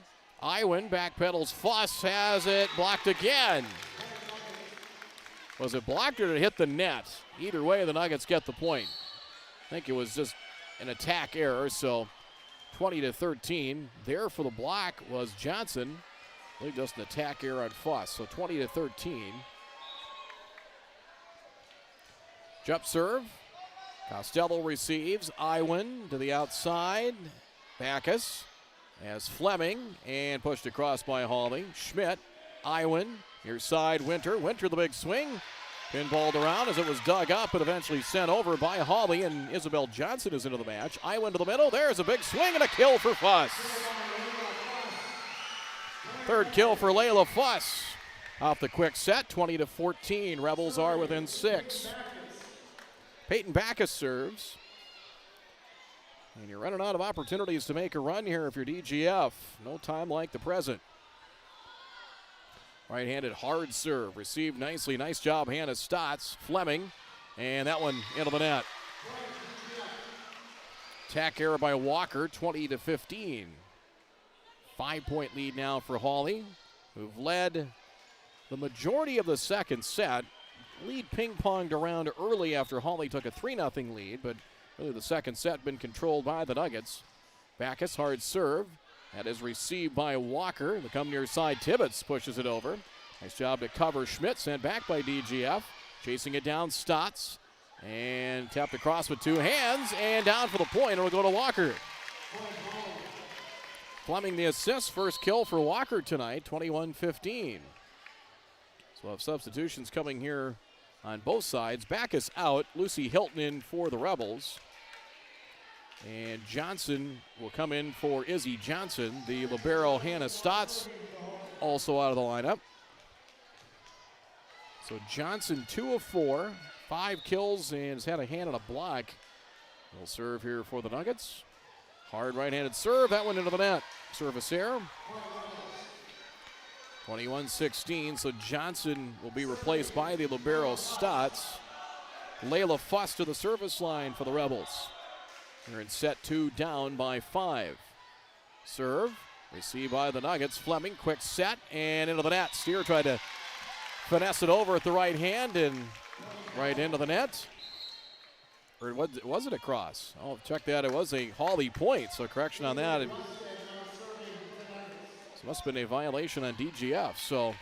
Iwan backpedals. Fuss has it blocked again. Was it blocked or did it hit the net? Either way, the Nuggets get the point. I think it was just an attack error, so 20-13. There for the block was Johnson. I believe just an attack error on Fuss, so 20-13. Jump serve. Costello receives. Iwan to the outside. Backus as Fleming and pushed across by Hawley. Schmidt. Iwan. Near side, Winter. Winter the big swing. Pinballed around as it was dug up and eventually sent over by Hawley, and Isabel Johnson is into the match. Iwan to the middle. There's a big swing and a kill for Fuss. 3rd kill for Layla Fuss. Off the quick set, 20-14. Rebels are within 6. Peyton Backus serves. And you're running out of opportunities to make a run here if you're DGF. No time like the present. Right-handed hard serve. Received nicely. Nice job, Hannah Stotts. Fleming. And that one into the net. Attack error by Walker, 20-15. 5-point lead now for Hawley, who've led the majority of the second set. Lead ping-ponged around early after Hawley took a 3-0 lead, but really the second set been controlled by the Nuggets. Backus, hard serve. That is received by Walker. The come near side, Tibbetts pushes it over. Nice job to cover Schmidt, sent back by DGF. Chasing it down, Stotts. And tapped across with 2 hands, and down for the point. It'll go to Walker. Fleming the assist, first kill for Walker tonight, 21-15. So we'll have substitutions coming here on both sides. Backus out. Lucy Hilton in for the Rebels. And Johnson will come in for Izzy Johnson. The libero Hannah Stotts also out of the lineup. So Johnson 2 of 4, 5 kills, and has had a hand on a block. He'll serve here for the Nuggets. Hard right-handed serve. That one into the net. Service error. 21-16, so Johnson will be replaced by the libero Stotts. Layla Fuss to the service line for the Rebels. They're in set 2, down by 5. Serve, received by the Nuggets. Fleming, quick set, and into the net. Steer tried to finesse it over at the right hand and right into the net. Or was it a cross? Oh, check that. It was a Hawley point, so correction on that. So must have been a violation on DGF. So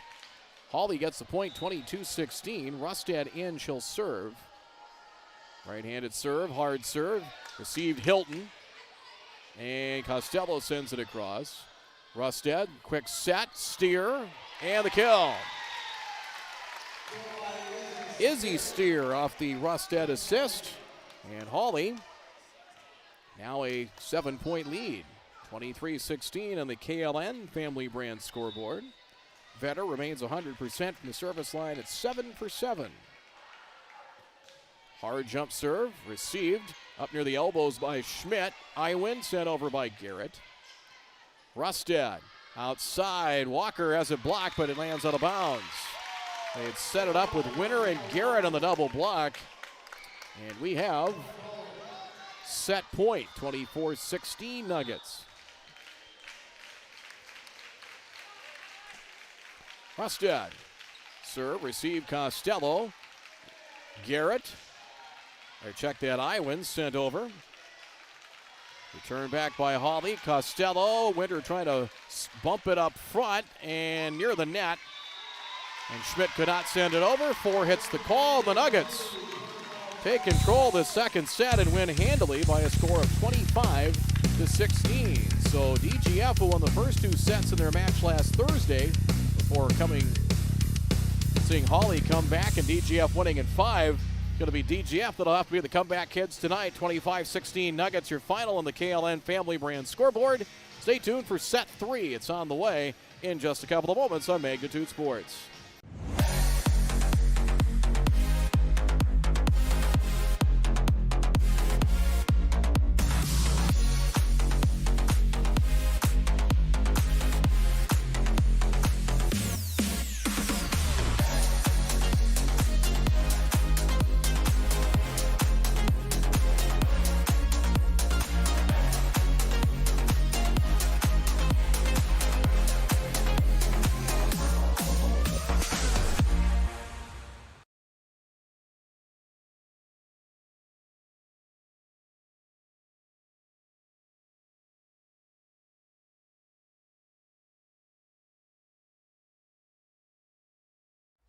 Hawley gets the point, 22-16. Rustad in, she'll serve. Right-handed serve, hard serve. Received Hilton. And Costello sends it across. Rustad, quick set, steer, and the kill. Izzy Steer off the Rustad assist. And Hawley now a 7-point lead. 23-16 on the KLN family brand scoreboard. Vetter remains 100% from the service line at 7 for 7. Hard jump serve, received up near the elbows by Schmidt. Iwin sent over by Garrett. Rustad outside. Walker has it blocked, but it lands out of bounds. They had set it up with Winter and Garrett on the double block. And we have set point, 24-16 Nuggets. Rustad. Serve, receive Costello. Garrett. Or check that, Iwin sent over. Return back by Hawley. Costello. Winter trying to bump it up front and near the net. And Schmidt could not send it over. 4 hits the call. The Nuggets take control of the second set and win handily by a score of 25-16. So DGF, who won the first 2 sets in their match last Thursday before seeing Hawley come back and DGF winning in 5. Going to be DGF that'll have to be the comeback kids tonight. 25-16 Nuggets, your final on the KLN family brand scoreboard. Stay tuned for set 3. It's on the way in just a couple of moments on Magnitude Sports.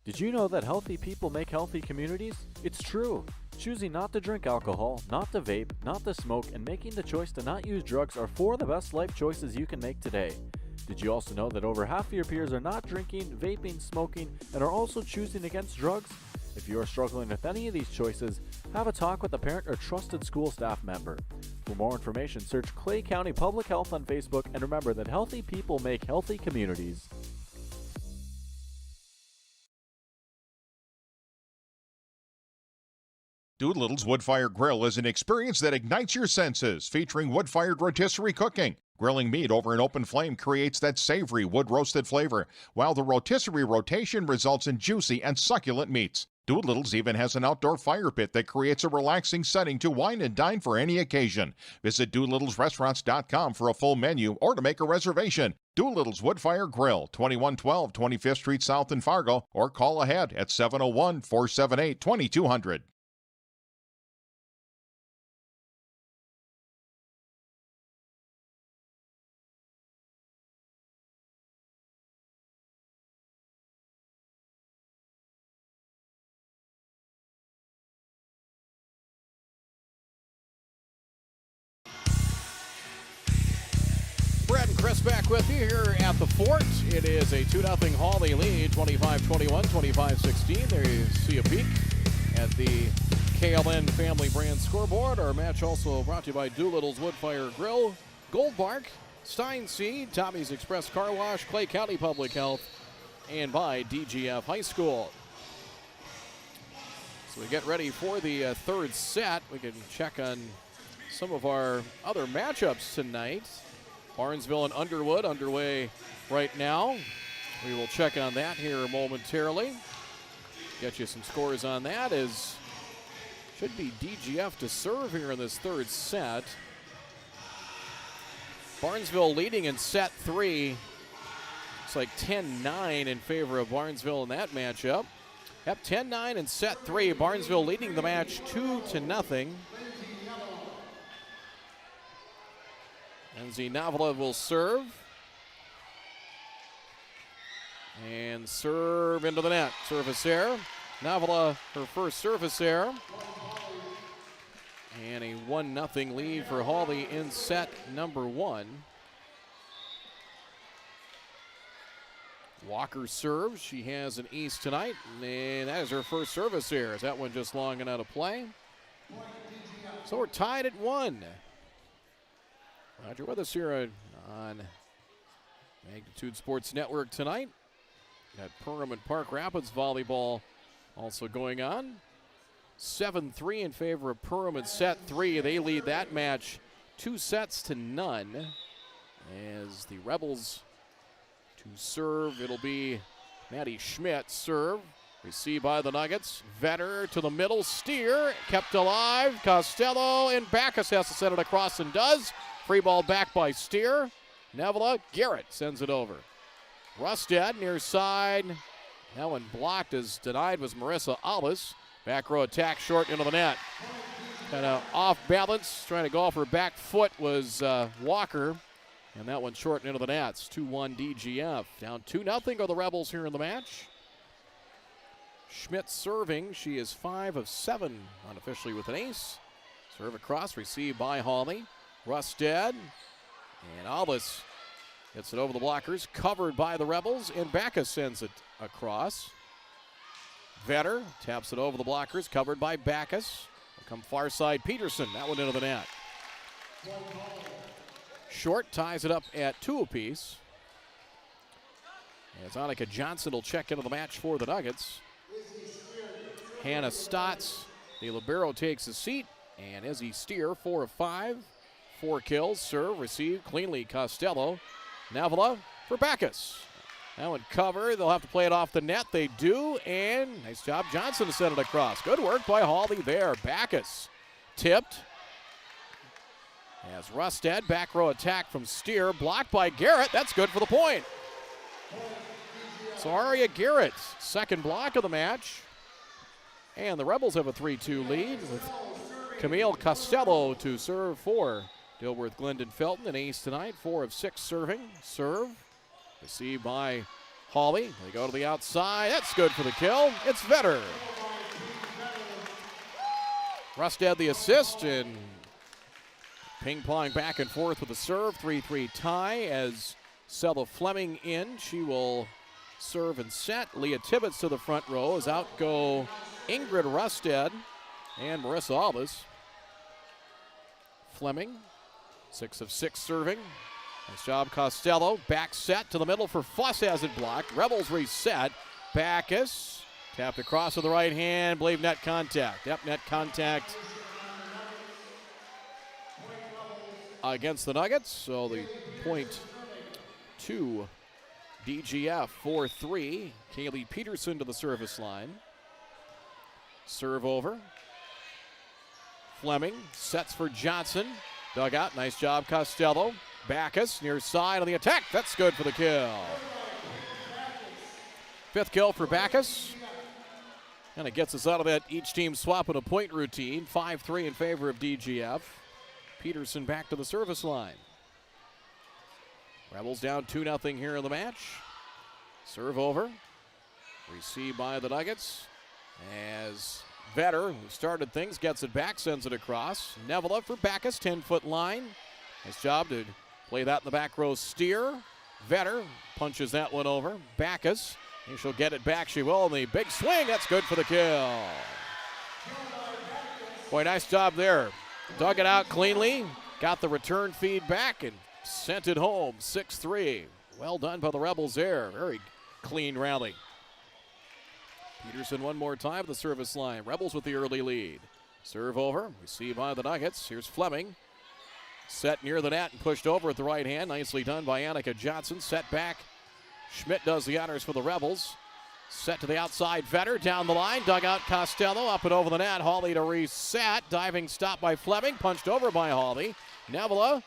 Did you know that healthy people make healthy communities? It's true. Choosing not to drink alcohol, not to vape, not to smoke, and making the choice to not use drugs are 4 of the best life choices you can make today. Did you also know that over half of your peers are not drinking, vaping, smoking, and are also choosing against drugs? If you are struggling with any of these choices, have a talk with a parent or trusted school staff member. For more information, search Clay County Public Health on Facebook, and remember that healthy people make healthy communities. Doolittle's Wood-Fired Grill is an experience that ignites your senses, featuring wood-fired rotisserie cooking. Grilling meat over an open flame creates that savory wood-roasted flavor, while the rotisserie rotation results in juicy and succulent meats. Doolittle's even has an outdoor fire pit that creates a relaxing setting to wine and dine for any occasion. Visit DoolittlesRestaurants.com for a full menu or to make a reservation. Doolittle's Wood-Fired Grill, 2112 25th Street South in Fargo, or call ahead at 701-478-2200. Brett and Chris back with you here at the Fort. It is a 2-0 Hawley lead, 25-21, 25-16. There you see a peek at the KLN Family Brand scoreboard. Our match also brought to you by Doolittle's Woodfire Grill, Goldmark, Stein Seed, Tommy's Express Car Wash, Clay County Public Health, and by DGF High School. So we get ready for the third set. We can check on some of our other matchups tonight. Barnesville and Underwood underway right now. We will check on that here momentarily. Get you some scores on that. As should be DGF to serve here in this third set. Barnesville leading in set 3. It's like 10-9 in favor of Barnesville in that matchup. Yep, 10-9 in set 3. Barnesville leading the match 2-0. Enzi Navala will serve. And serve into the net. Service error. Navala, her first service error. And a 1-0 lead for Hawley in set number 1. Walker serves. She has an ace tonight. And that is her first service error. Is that one just long and out of play? So we're tied at 1. Roger with us here on Magnitude Sports Network tonight. Got Perham and Park Rapids volleyball also going on. 7-3 in favor of Perham in set 3. They lead that match 2-0 as the Rebels to serve. It'll be Maddie Schmidt serve. Received by the Nuggets. Vetter to the middle. Steer kept alive. Costello and Backus has to set it across and does. Free ball back by Steer. Navala. Garrett sends it over. Rustad near side. That one blocked as denied was Marissa Alice. Back row attack short into the net. Kind of off balance. Trying to go off her back foot was Walker. And that one short into the nets. 2-1 DGF. Down 2-0 go the Rebels here in the match. Schmidt serving. She is 5 of 7 unofficially with an ace. Serve across. Received by Hawley. Rustad. And Alice gets it over the blockers, covered by the Rebels, and Backus sends it across. Vetter taps it over the blockers, covered by Backus. Will come far side Peterson, that one into the net. Short ties it up at 2 apiece. As Annika Johnson will check into the match for the Nuggets. Hannah Stotts, the libero, takes a seat, and Izzy Steer, 4 of 5. 4 kills, serve, receive, cleanly Costello. Navala for Backus. That one covered. They'll have to play it off the net. They do, and nice job Johnson to send it across. Good work by Hawley there. Backus tipped. As Rustad, back row attack from Steer, blocked by Garrett. That's good for the point. So Aria Garrett, second block of the match. And the Rebels have a 3-2 lead with Camille Costello to serve for Dilworth-Glyndon-Felton, an ace tonight, 4 of 6 serving. Serve, received by Hawley. They go to the outside. That's good for the kill. It's Vetter. Rustad the assist, and ping-pong back and forth with the serve. 3-3 tie as Sella Fleming in. She will serve and set. Leah Tibbetts to the front row as out go Ingrid Rustad and Marissa Alves. Fleming, 6 of 6 serving. Nice job, Costello. Back set to the middle for Fuss, has it blocked. Rebels reset. Backus tapped across with the right hand. Believe net contact. Yep, net contact against the Nuggets. So the point to DGF 4-3. Kaylee Peterson to the service line. Serve over. Fleming sets for Johnson. Dug out. Nice job, Costello. Backus near side on the attack. That's good for the kill. 5th kill for Backus. And it gets us out of that each team swapping a point routine. 5-3 in favor of DGF. Peterson back to the service line. Rebels down 2-0 here in the match. Serve over. Received by the Nuggets. As Vetter, who started things, gets it back, sends it across. Nevela for Backus, 10-foot line. Nice job to play that in the back row. Steer. Vetter punches that one over. Backus, and she'll get it back. She will, and the big swing, that's good for the kill. Boy, nice job there. Dug it out cleanly, got the return feed back, and sent it home, 6-3. Well done by the Rebels there. Very clean rally. Peterson one more time at the service line. Rebels with the early lead. Serve over, received by the Nuggets. Here's Fleming. Set near the net and pushed over at the right hand. Nicely done by Annika Johnson. Set back. Schmidt does the honors for the Rebels. Set to the outside, Vetter down the line. Dug out Costello, up and over the net. Hawley to reset. Diving stop by Fleming. Punched over by Hawley. Nevela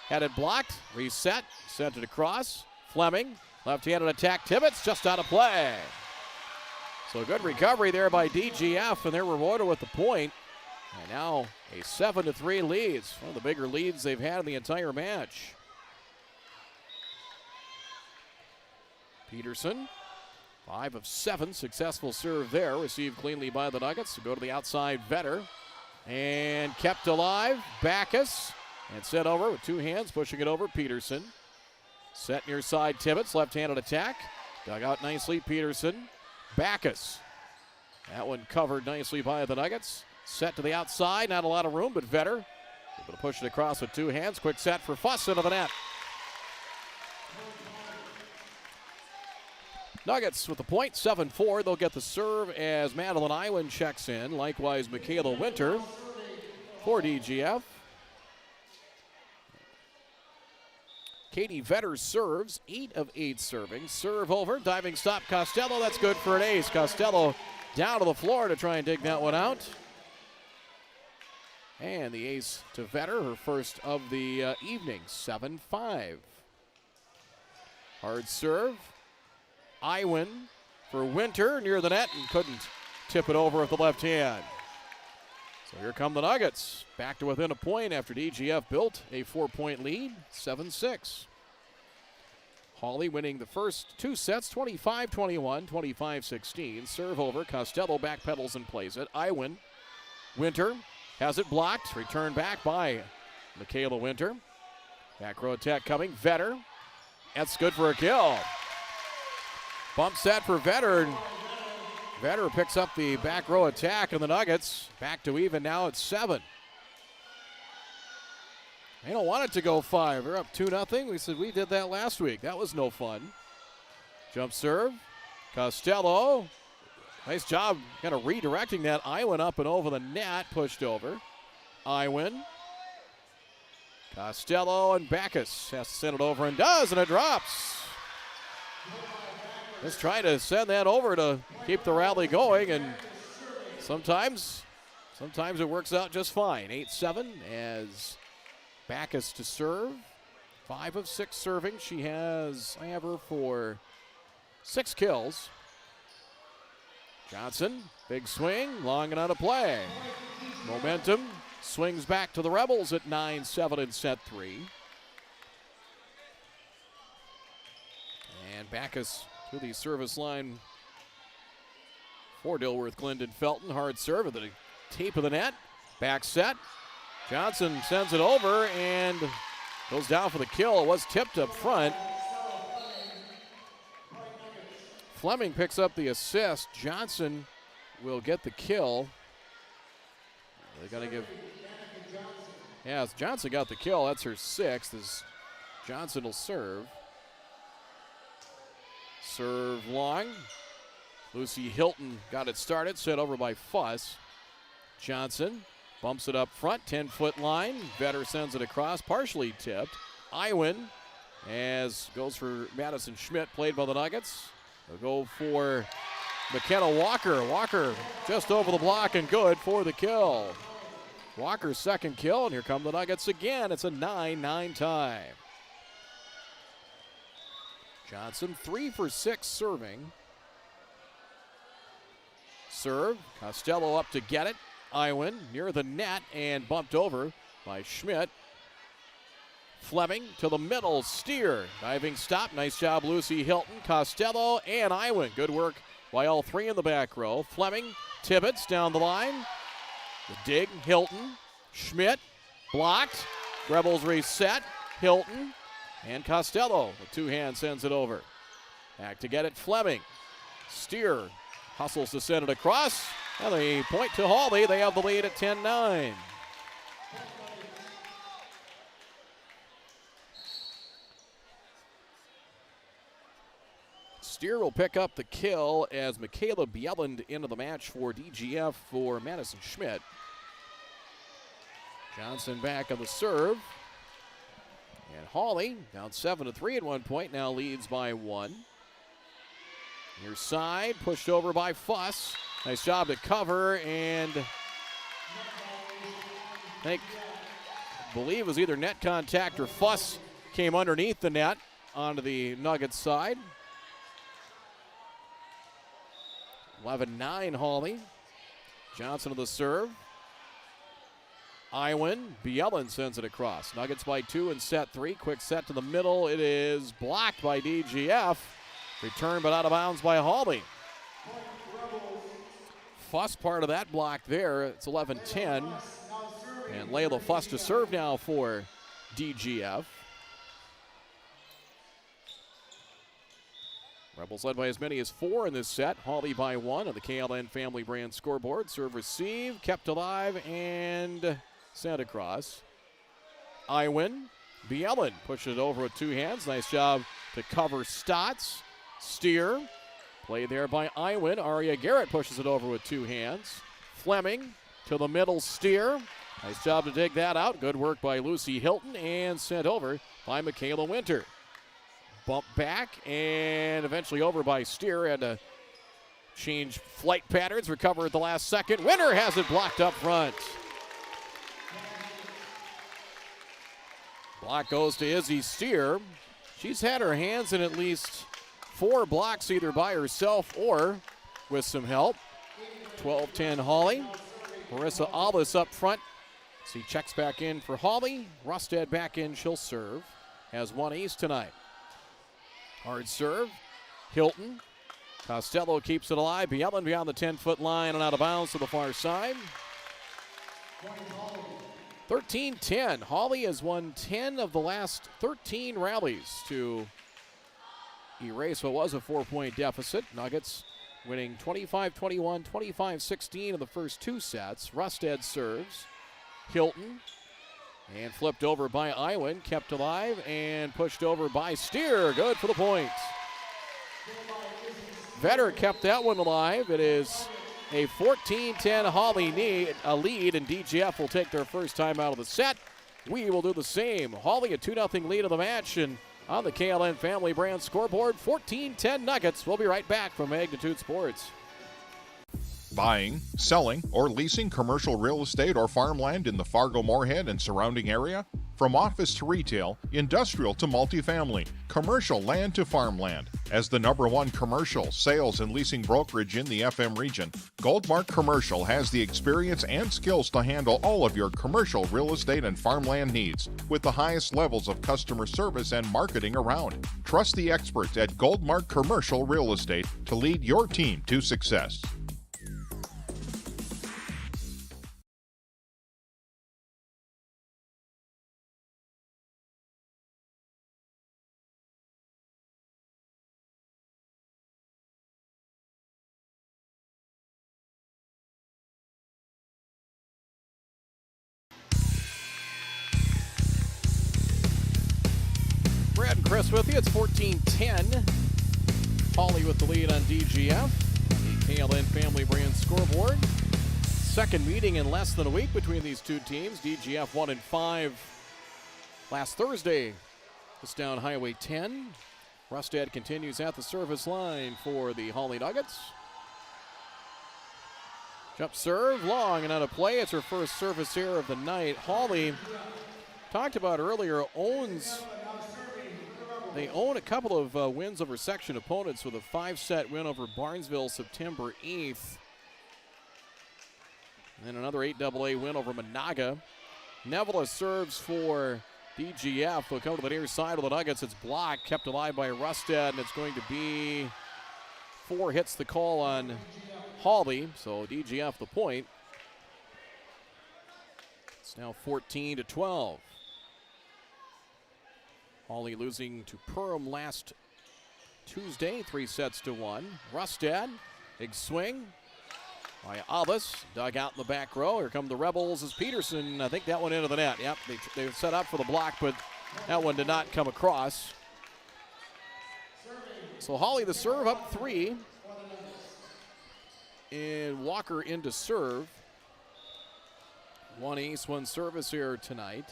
had it blocked. Reset. Sent it across. Fleming. Left-handed attack. Tibbetts just out of play. So good recovery there by DGF, and they're rewarded with the point. And now a 7-3 lead. It's one of the bigger leads they've had in the entire match. Peterson. 5 of 7 successful serve there. Received cleanly by the Nuggets. Go to the outside, Vetter. And kept alive, Backus. And set over with two hands, pushing it over, Peterson. Set near side, Tibbetts. Left-handed attack. Dug out nicely, Peterson. Backus. That one covered nicely by the Nuggets. Set to the outside. Not a lot of room, but Vetter able to push it across with two hands. Quick set for Fuss into the net. Nuggets with the point, 7-4. They'll get the serve as Madeline Iwan checks in. Likewise, Michaela Winter for DGF. Katie Vetter serves, 8 of 8 serving. Serve over, diving stop, Costello. That's good for an ace. Costello down to the floor to try and dig that one out. And the ace to Vetter, her first of the evening, 7-5. Hard serve. Iwan for Winter near the net and couldn't tip it over with the left hand. So here come the Nuggets. Back to within a point after DGF built a 4-point lead, 7-6. Hawley winning the first 2 sets, 25-21, 25-16. Serve over, Costello backpedals and plays it. Iwan, Winter has it blocked. Returned back by Michaela Winter. Back row attack coming, Vetter. That's good for a kill. Bump set for Vetter. Vetter picks up the back row attack, and the Nuggets back to even now at 7. They don't want it to go 5. They're up 2-0. We said we did that last week. That was no fun. Jump serve. Costello. Nice job kind of redirecting that. Iwan up and over the net. Pushed over. Iwan. Costello and Backus has to send it over and does, and it drops. Just trying to send that over to keep the rally going, and sometimes it works out just fine. 8-7 as Backus to serve. 5 of 6 serving. I have her for 6 kills. Johnson, big swing, long and out of play. Momentum swings back to the Rebels at 9-7 in set 3. And Backus to the service line for Dilworth-Glyndon-Felton. Hard serve at the tape of the net. Back set. Johnson sends it over and goes down for the kill. It was tipped up front. Fleming picks up the assist. Johnson will get the kill. They got to give. Yeah, Johnson got the kill. That's her 6th as Johnson will serve. Serve long. Lucy Hilton got it started, sent over by Fuss. Johnson bumps it up front, 10-foot line. Vetter sends it across, partially tipped. Iwan goes for Madison Schmidt, played by the Nuggets. They'll go for McKenna Walker. Walker just over the block and good for the kill. Walker's second kill, and here come the Nuggets again. It's a 9-9 tie. Johnson, 3 for 6 serving. Serve, Costello up to get it. Iwan near the net and bumped over by Schmidt. Fleming to the middle, steer. Diving stop, nice job Lucy Hilton, Costello, and Iwan. Good work by all 3 in the back row. Fleming, Tibbetts down the line. The dig, Hilton, Schmidt, blocked. Rebels reset, Hilton. And Costello with 2 hands sends it over. Back to get it, Fleming. Steer hustles to send it across. And the point to Hawley. They have the lead at 10-9. Steer will pick up the kill as Michaela Bjelland into the match for DGF for Madison Schmidt. Johnson back on the serve. And Hawley down 7-3 at one point, now leads by 1. Near side, pushed over by Fuss. Nice job to cover, and I believe it was either net contact or Fuss came underneath the net onto the Nuggets side. 11-9 Hawley. Johnson to the serve. Iwin, Bjelland sends it across. Nuggets by 2 in set 3. Quick set to the middle. It is blocked by DGF. Returned but out of bounds by Hawley. Fuss part of that block there. It's 11-10. And Layla Fuss to serve now for DGF. Rebels led by as many as 4 in this set. Hawley by 1 on the KLN Family Brand scoreboard. Serve receive, kept alive, and sent across. Iwin, Bjelland pushes it over with 2 hands. Nice job to cover Stotts. Steer, play there by Iwin. Aria Garrett pushes it over with 2 hands. Fleming to the middle, Steer. Nice job to dig that out. Good work by Lucy Hilton, and sent over by Michaela Winter. Bump back and eventually over by Steer. Had to change flight patterns, recover at the last second. Winter has it blocked up front. Block goes to Izzy Steer. She's had her hands in at least 4 blocks either by herself or with some help. 12-10 Hawley. Marissa Allis up front. So he checks back in for Hawley. Rusted back in, she'll serve. Has 1 ace tonight. Hard serve. Hilton. Costello keeps it alive. Bjelland beyond the 10-foot line and out of bounds to the far side. 13-10. Hawley has won 10 of the last 13 rallies to erase what was a 4-point deficit. Nuggets winning 25-21, 25-16 in the first 2 sets. Rusted serves. Hilton. And flipped over by Iwin, kept alive, and pushed over by Steer. Good for the point. Vetter kept that one alive. It is a 14-10 Hawley lead, and DGF will take their first time out of the set. We will do the same. Hawley a 2-0 lead of the match, and on the KLN Family Brand scoreboard, 14-10 Nuggets. We'll be right back from Magnitude Sports. Buying, selling, or leasing commercial real estate or farmland in the Fargo-Moorhead and surrounding area? From office to retail, industrial to multifamily, commercial land to farmland. As the #1 commercial, sales, and leasing brokerage in the FM region, Goldmark Commercial has the experience and skills to handle all of your commercial real estate and farmland needs with the highest levels of customer service and marketing around. Trust the experts at Goldmark Commercial Real Estate to lead your team to success. Brad and Chris with you. It's 14-10. Hawley with the lead on DGF. The KLN Family Brand scoreboard. Second meeting in less than a week between these two teams. DGF 1-5 last Thursday. Just down Highway 10. Rustad continues at the service line for the Hawley Nuggets. Jump serve, long and out of play. It's her first service error of the night. Hawley, talked about earlier, they own a couple of wins over section opponents with a 5-set win over Barnesville September 8th. And then another 8AA win over Monaga. Nevela serves for DGF. They'll come to the near side of the Nuggets. It's blocked, kept alive by Rustad, and it's going to be 4 hits the call on Hawley. So DGF the point. It's now 14-12. Hawley losing to Perham last Tuesday, 3-1. Rustad, big swing. by Abbas. Dug out in the back row. Here come the Rebels as Peterson. I think that one into the net. Yep, they set up for the block, but that one did not come across. So Hawley the serve, up 3. And Walker into serve. 1 ace, 1 service here tonight.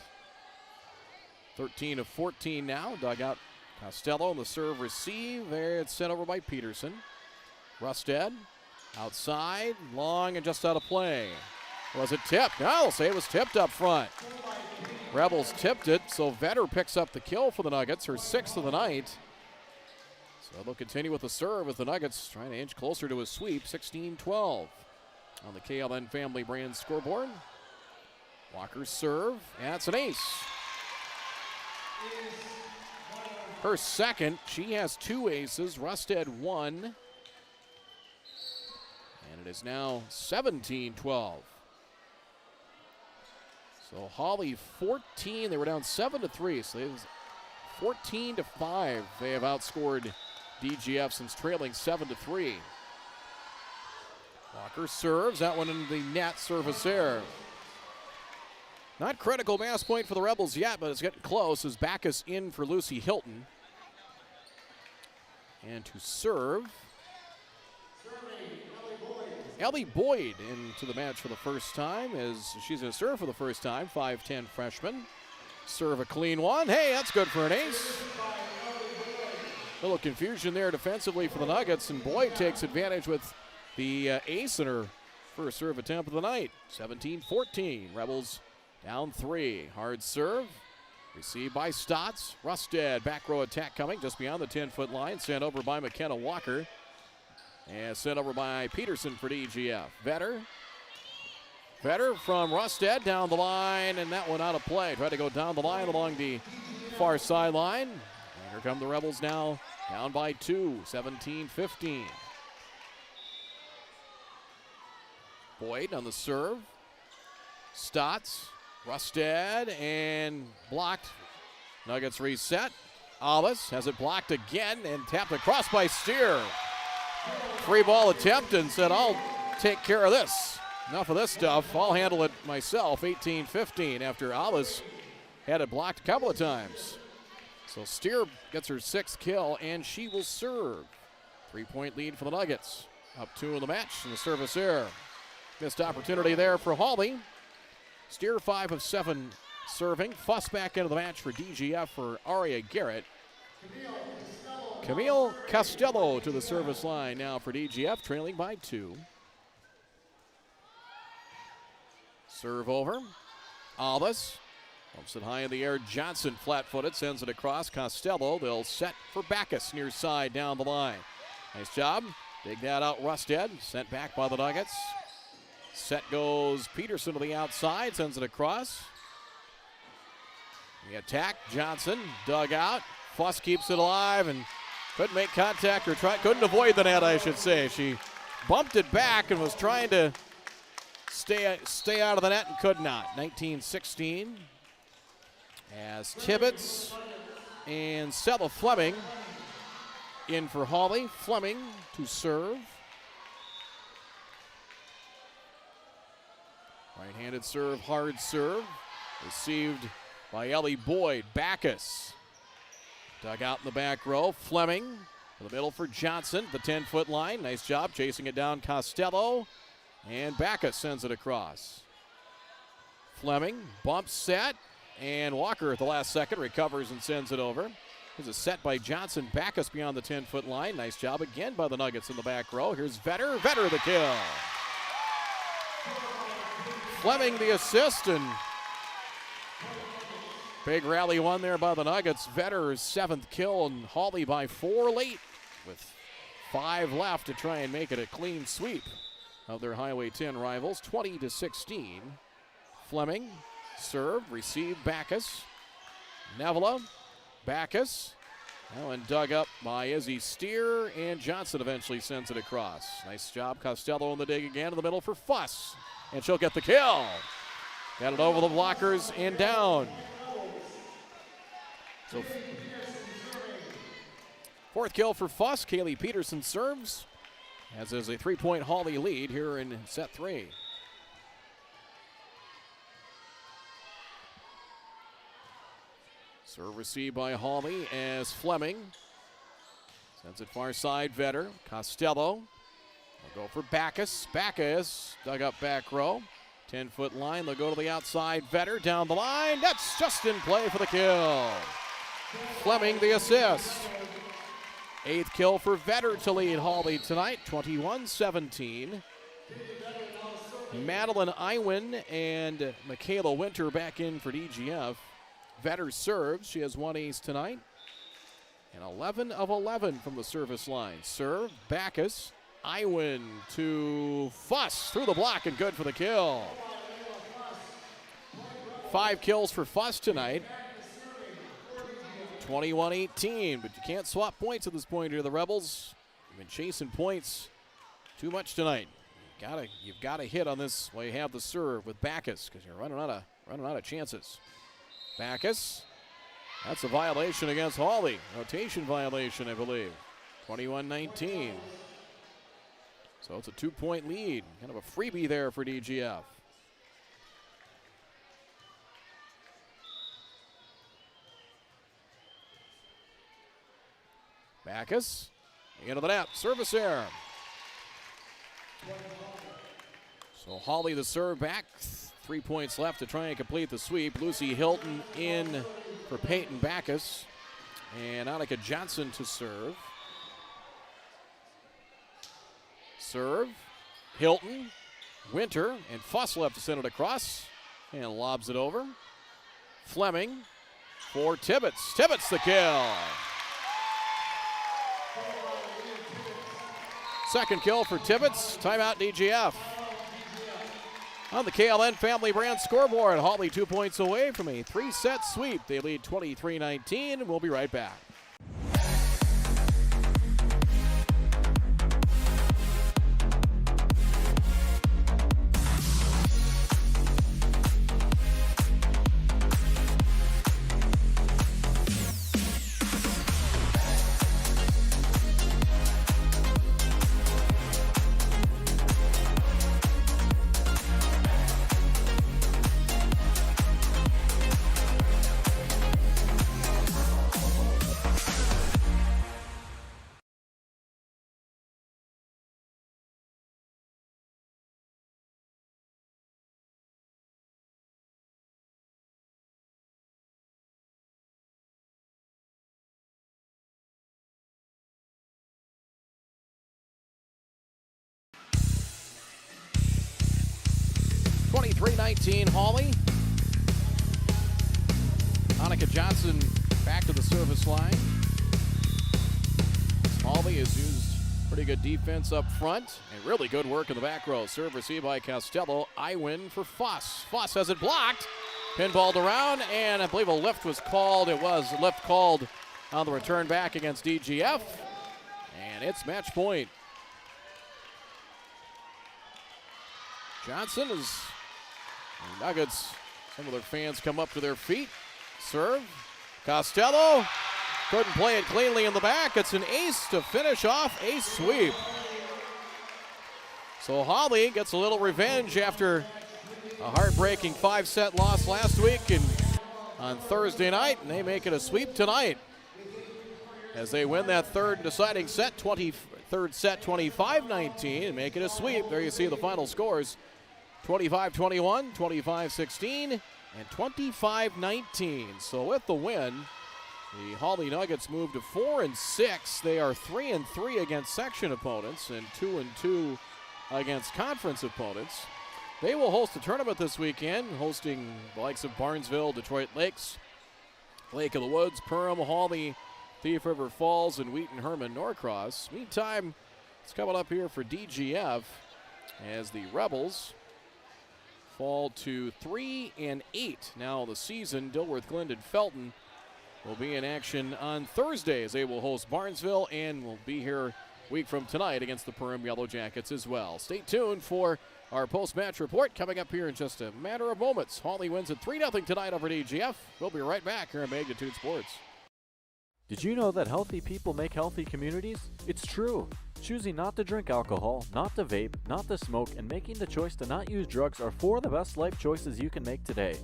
13 of 14 now. Dug out Costello on the serve receive. There it's sent over by Peterson. Rusted outside, long and just out of play. Was it tipped? No, I'll say it was tipped up front. Rebels tipped it, so Vetter picks up the kill for the Nuggets, her 6th of the night. So they'll continue with the serve as the Nuggets trying to inch closer to a sweep, 16-12 on the KLN Family Brand scoreboard. Walker's serve, and it's an ace. Her 2nd, she has 2 aces, Rusted 1. And it is now 17-12. So Hawley 14, they were down 7-3, so it was 14-5. They have outscored DGF since trailing 7-3. Walker serves, that one into the net, service error. Not critical mass point for the Rebels yet, but it's getting close as Backus in for Lucy Hilton. And to serve, Ellie Boyd into the match for the first time as she's going to serve for the first time, 5'10 freshman. Serve a clean one. Hey, that's good for an ace. A little confusion there defensively for the Nuggets, and Boyd takes advantage with the ace in her first serve attempt of the night. 17-14, Rebels down 3. Hard serve. Received by Stotts. Rusted. Back row attack coming just beyond the 10-foot line. Sent over by McKenna Walker. And sent over by Peterson for DGF. Vetter from Rusted down the line, and that one out of play. Tried to go down the line along the far sideline. And here come the Rebels now down by 2, 17-15. Boyd on the serve. Stotts. Rusted and blocked. Nuggets reset. Abbas has it blocked again and tapped across by Steer. Free ball attempt and said, I'll take care of this. Enough of this stuff. I'll handle it myself. 18-15 after Abbas had it blocked a couple of times. So Steer gets her 6th kill and she will serve. 3-point lead for the Nuggets. Up 2 in the match and the service error. Missed opportunity there for Hawley. Steer 5 of 7 serving. Fuss back into the match for DGF for Aria Garrett. Camille Costello to the service line now for DGF, trailing by 2. Serve over. Abbas pumps it high in the air. Johnson flat-footed, sends it across. Costello, they'll set for Backus near side down the line. Nice job. Dig that out, Rusted. Sent back by the Nuggets. Set goes Peterson to the outside, sends it across. The attack, Johnson, dug out. Fuss keeps it alive and couldn't make contact or couldn't avoid the net, I should say. She bumped it back and was trying to stay out of the net and could not. 19-16 as Tibbetts and Sella Fleming in for Hawley. Fleming to serve. Right-handed serve, hard serve. Received by Ellie Boyd. Backus. Dug out in the back row. Fleming to the middle for Johnson. The 10-foot line. Nice job chasing it down. Costello. And Backus sends it across. Fleming bumps set. And Walker at the last second recovers and sends it over. There's a set by Johnson. Backus beyond the 10-foot line. Nice job again by the Nuggets in the back row. Here's Vetter. Vetter the kill. Fleming the assist, and big rally won there by the Nuggets. Vetter's 7th kill, and Hawley by 4 late with 5 left to try and make it a clean sweep of their Highway 10 rivals, 20-16. Fleming, serve, receive Backus. Nevela, Backus. Now and dug up by Izzy Steer, and Johnson eventually sends it across. Nice job, Costello in the dig again in the middle for Fuss. And she'll get the kill. Got it over the blockers and down. So 4th kill for Fuss. Kaylee Peterson serves. as there's a 3-point Hawley lead here in set 3. Serve received by Hawley as Fleming sends it far side. Vetter, Costello will go for Backus. Backus dug up back row. 10-foot line. They'll go to the outside. Vetter down the line. That's just in play for the kill. Fleming the assist. 8th kill for Vetter to lead Hawley tonight, 21-17. Madeline Iwin and Michaela Winter back in for DGF. Vetter serves. She has 1 ace tonight. And 11 of 11 from the service line. Serve, Backus. Iwin to Fuss through the block and good for the kill. 5 kills for Fuss tonight. 21-18, but you can't swap points at this point here. The Rebels have been chasing points too much tonight. You've got to hit on this while you have the serve with Backus because you're running out of chances. Backus, that's a violation against Hawley. Rotation violation, I believe. 21-19. So it's a 2-point lead. Kind of a freebie there for DGF. Backus into the net. Service error. So Hawley the serve back. 3 points left to try and complete the sweep. Lucy Hilton in for Peyton Backus. And Annika Johnson to serve. Serve. Hilton. Winter. And Fuss left to send it across. And lobs it over. Fleming for Tibbetts. Tibbetts the kill. Second kill for Tibbetts. Timeout DGF. On the KLN Family Brand scoreboard, Hawley 2 points away from a 3-set sweep. They lead 23-19. We'll be right back. (23-19) Hawley. Annika Johnson back to the service line. Hawley has used pretty good defense up front and really good work in the back row. Serve received by Costello. Iwin for Fuss. Fuss has it blocked. Pinballed around, and I believe a lift was called. It was a lift called on the return back against DGF. And it's match point. Johnson is... Nuggets, some of their fans come up to their feet. Serve. Costello couldn't play it cleanly in the back. It's an ace to finish off a sweep. So Hawley gets a little revenge after a heartbreaking 5-set loss last week and on Thursday night, and they make it a sweep tonight as they win that third deciding set, third set 25-19, and make it a sweep. There you see the final scores. 25-21, 25-16, and 25-19. So with the win, the Hawley Nuggets move to 4-6. They are 3-3 against section opponents and 2-2 against conference opponents. They will host a tournament this weekend, hosting the likes of Barnesville, Detroit Lakes, Lake of the Woods, Perham, Hawley, Thief River Falls, and Wheaton Herman Norcross. Meantime, it's coming up here for DGF as the Rebels fall to 3-8 now the season. Dilworth-Glyndon-Felton will be in action on Thursday as they will host Barnesville and will be here a week from tonight against the Perham Yellow Jackets as well. Stay tuned for our post-match report coming up here in just a matter of moments. Hawley wins at 3-0 tonight over DGF. We'll be right back here on Magnitude Sports. Did you know that healthy people make healthy communities? It's true. Choosing not to drink alcohol, not to vape, not to smoke, and making the choice to not use drugs are 4 of the best life choices you can make today.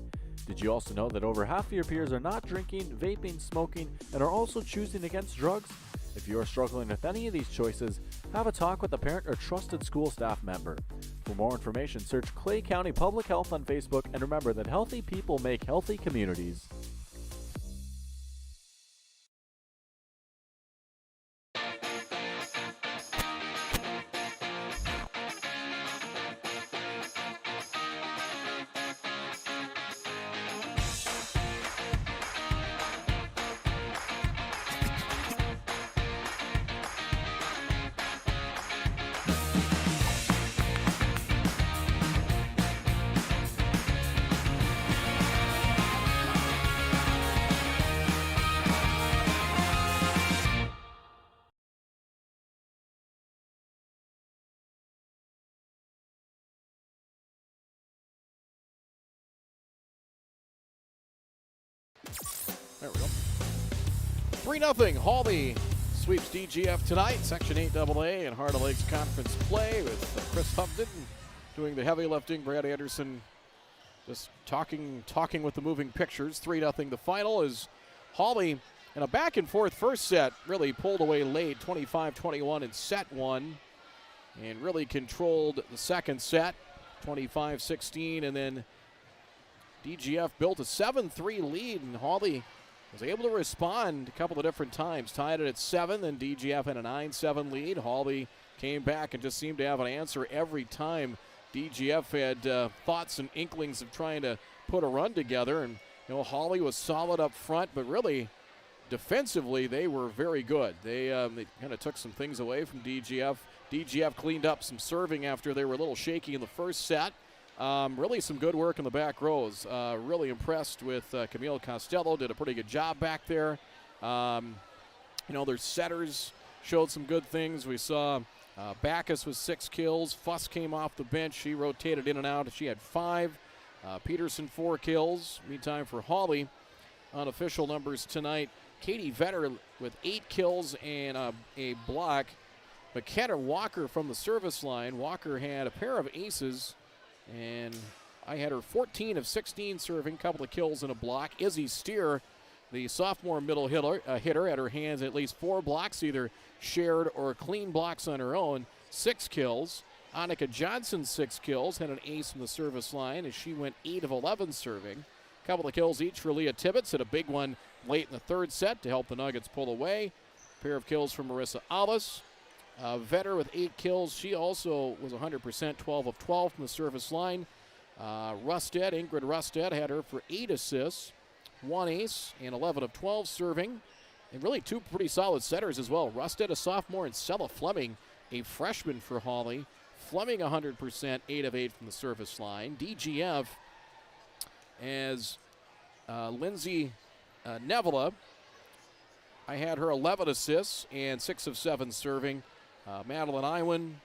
Did you also know that over half of your peers are not drinking, vaping, smoking, and are also choosing against drugs? If you are struggling with any of these choices, have a talk with a parent or trusted school staff member. For more information, search Clay County Public Health on Facebook, and remember that healthy people make healthy communities. There we go. 3-0. Hawley sweeps DGF tonight. Section 8AA and Heart of Lakes Conference play with Chris Hupton doing the heavy lifting. Brad Anderson just talking with the moving pictures. 3-0 the final as Hawley in a back and forth first set really pulled away late, 25-21 in set 1, and really controlled the second set, 25-16, and then DGF built a 7-3 lead, and Hawley was able to respond a couple of different times. Tied it at 7, then DGF had a 9-7 lead. Hawley came back and just seemed to have an answer every time. DGF had thoughts and inklings of trying to put a run together, and Hawley was solid up front, but really defensively they were very good. They kind of took some things away from DGF. DGF cleaned up some serving after they were a little shaky in the first set. Really some good work in the back rows. Really impressed with Camille Costello. Did a pretty good job back there. Their setters showed some good things. We saw Backus with 6 kills. Fuss came off the bench. She rotated in and out. She had 5. Peterson 4 kills. Meantime for Hawley, unofficial numbers tonight, Katie Vetter with 8 kills and a block. McKenna Walker from the service line. Walker had a pair of aces, and I had her 14 of 16 serving, couple of kills and a block. Izzy Steer, the sophomore middle hitter, had her hands at least 4 blocks, either shared or clean blocks on her own, 6 kills. Annika Johnson, 6 kills, had an ace from the service line as she went 8 of 11 serving. Couple of kills each for Leah Tibbetts, had a big one late in the third set to help the Nuggets pull away. Pair of kills from Marissa Alice. Vetter with 8 kills. She also was 100%, 12 of 12 from the service line. Ingrid Rusted had her for 8 assists, 1 ace, and 11 of 12 serving. And really 2 pretty solid setters as well. Rusted, a sophomore, and Sella Fleming, a freshman for Hawley. Fleming 100%, 8 of 8 from the service line. DGF as Lindsay Nevela. I had her 11 assists and 6 of 7 serving. Madeline Iwan,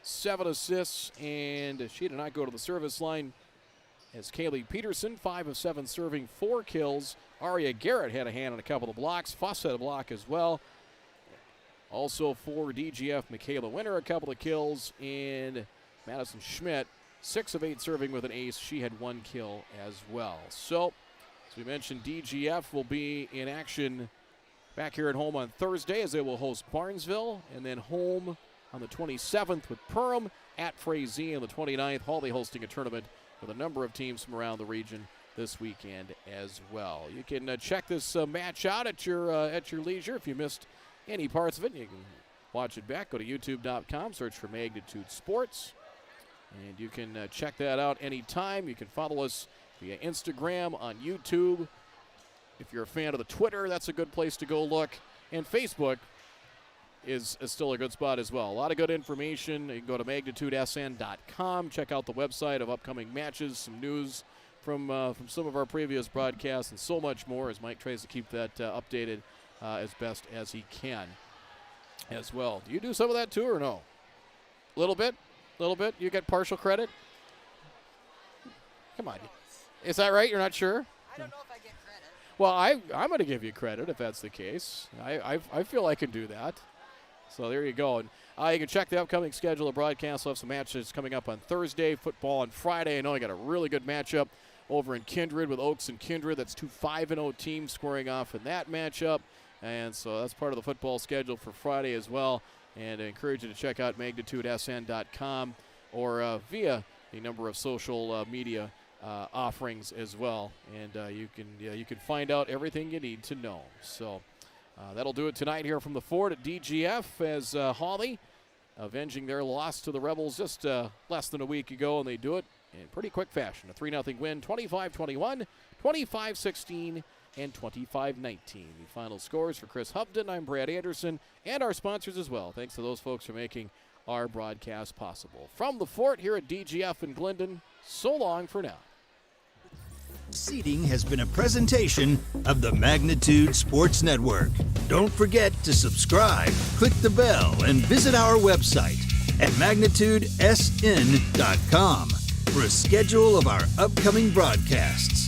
7 assists, and she did not go to the service line. As Kaylee Peterson, 5 of 7 serving, 4 kills. Aria Garrett had a hand on a couple of blocks. Fuss had a block as well. Also for DGF, Michaela Winter, a couple of kills, and Madison Schmidt, 6 of 8 serving with an ace. She had 1 kill as well. So, as we mentioned, DGF will be in action back here at home on Thursday as they will host Barnesville, and then home on the 27th with Perham, at Frazee on the 29th. Hawley hosting a tournament with a number of teams from around the region this weekend as well. You can check this match out at your leisure. If you missed any parts of it, you can watch it back. Go to youtube.com, search for Magnitude Sports, and you can check that out anytime. You can follow us via Instagram, on YouTube. If you're a fan of the Twitter, that's a good place to go look. And Facebook is still a good spot as well. A lot of good information. You can go to magnitudesn.com, check out the website of upcoming matches, some news from some of our previous broadcasts, and so much more as Mike tries to keep that updated as best as he can as well. Do you do some of that too or no? A little bit? You get partial credit? Come on. Is that right? You're not sure? I don't know if I get credit. Well, I'm going to give you credit if that's the case. I feel I can do that. So there you go. And you can check the upcoming schedule of broadcasts. We'll have some matches coming up on Thursday, football on Friday. I know I got a really good matchup over in Kindred with Oaks and Kindred. That's 2 5-0 teams squaring off in that matchup. And so that's part of the football schedule for Friday as well. And I encourage you to check out magnitudesn.com or via a number of social media offerings as well. And you can find out everything you need to know. So that'll do it tonight here from the Fort at DGF as Hawley avenging their loss to the Rebels just less than a week ago, and they do it in pretty quick fashion. A 3-0 win, 25-21, 25-16, and 25-19. The final scores for Chris Hubden. I'm Brad Anderson, and our sponsors as well. Thanks to those folks for making our broadcast possible. From the Fort here at DGF in Glendon, so long for now. Seating has been a presentation of the Magnitude Sports Network. Don't forget to subscribe, click the bell, and visit our website at magnitudesn.com for a schedule of our upcoming broadcasts.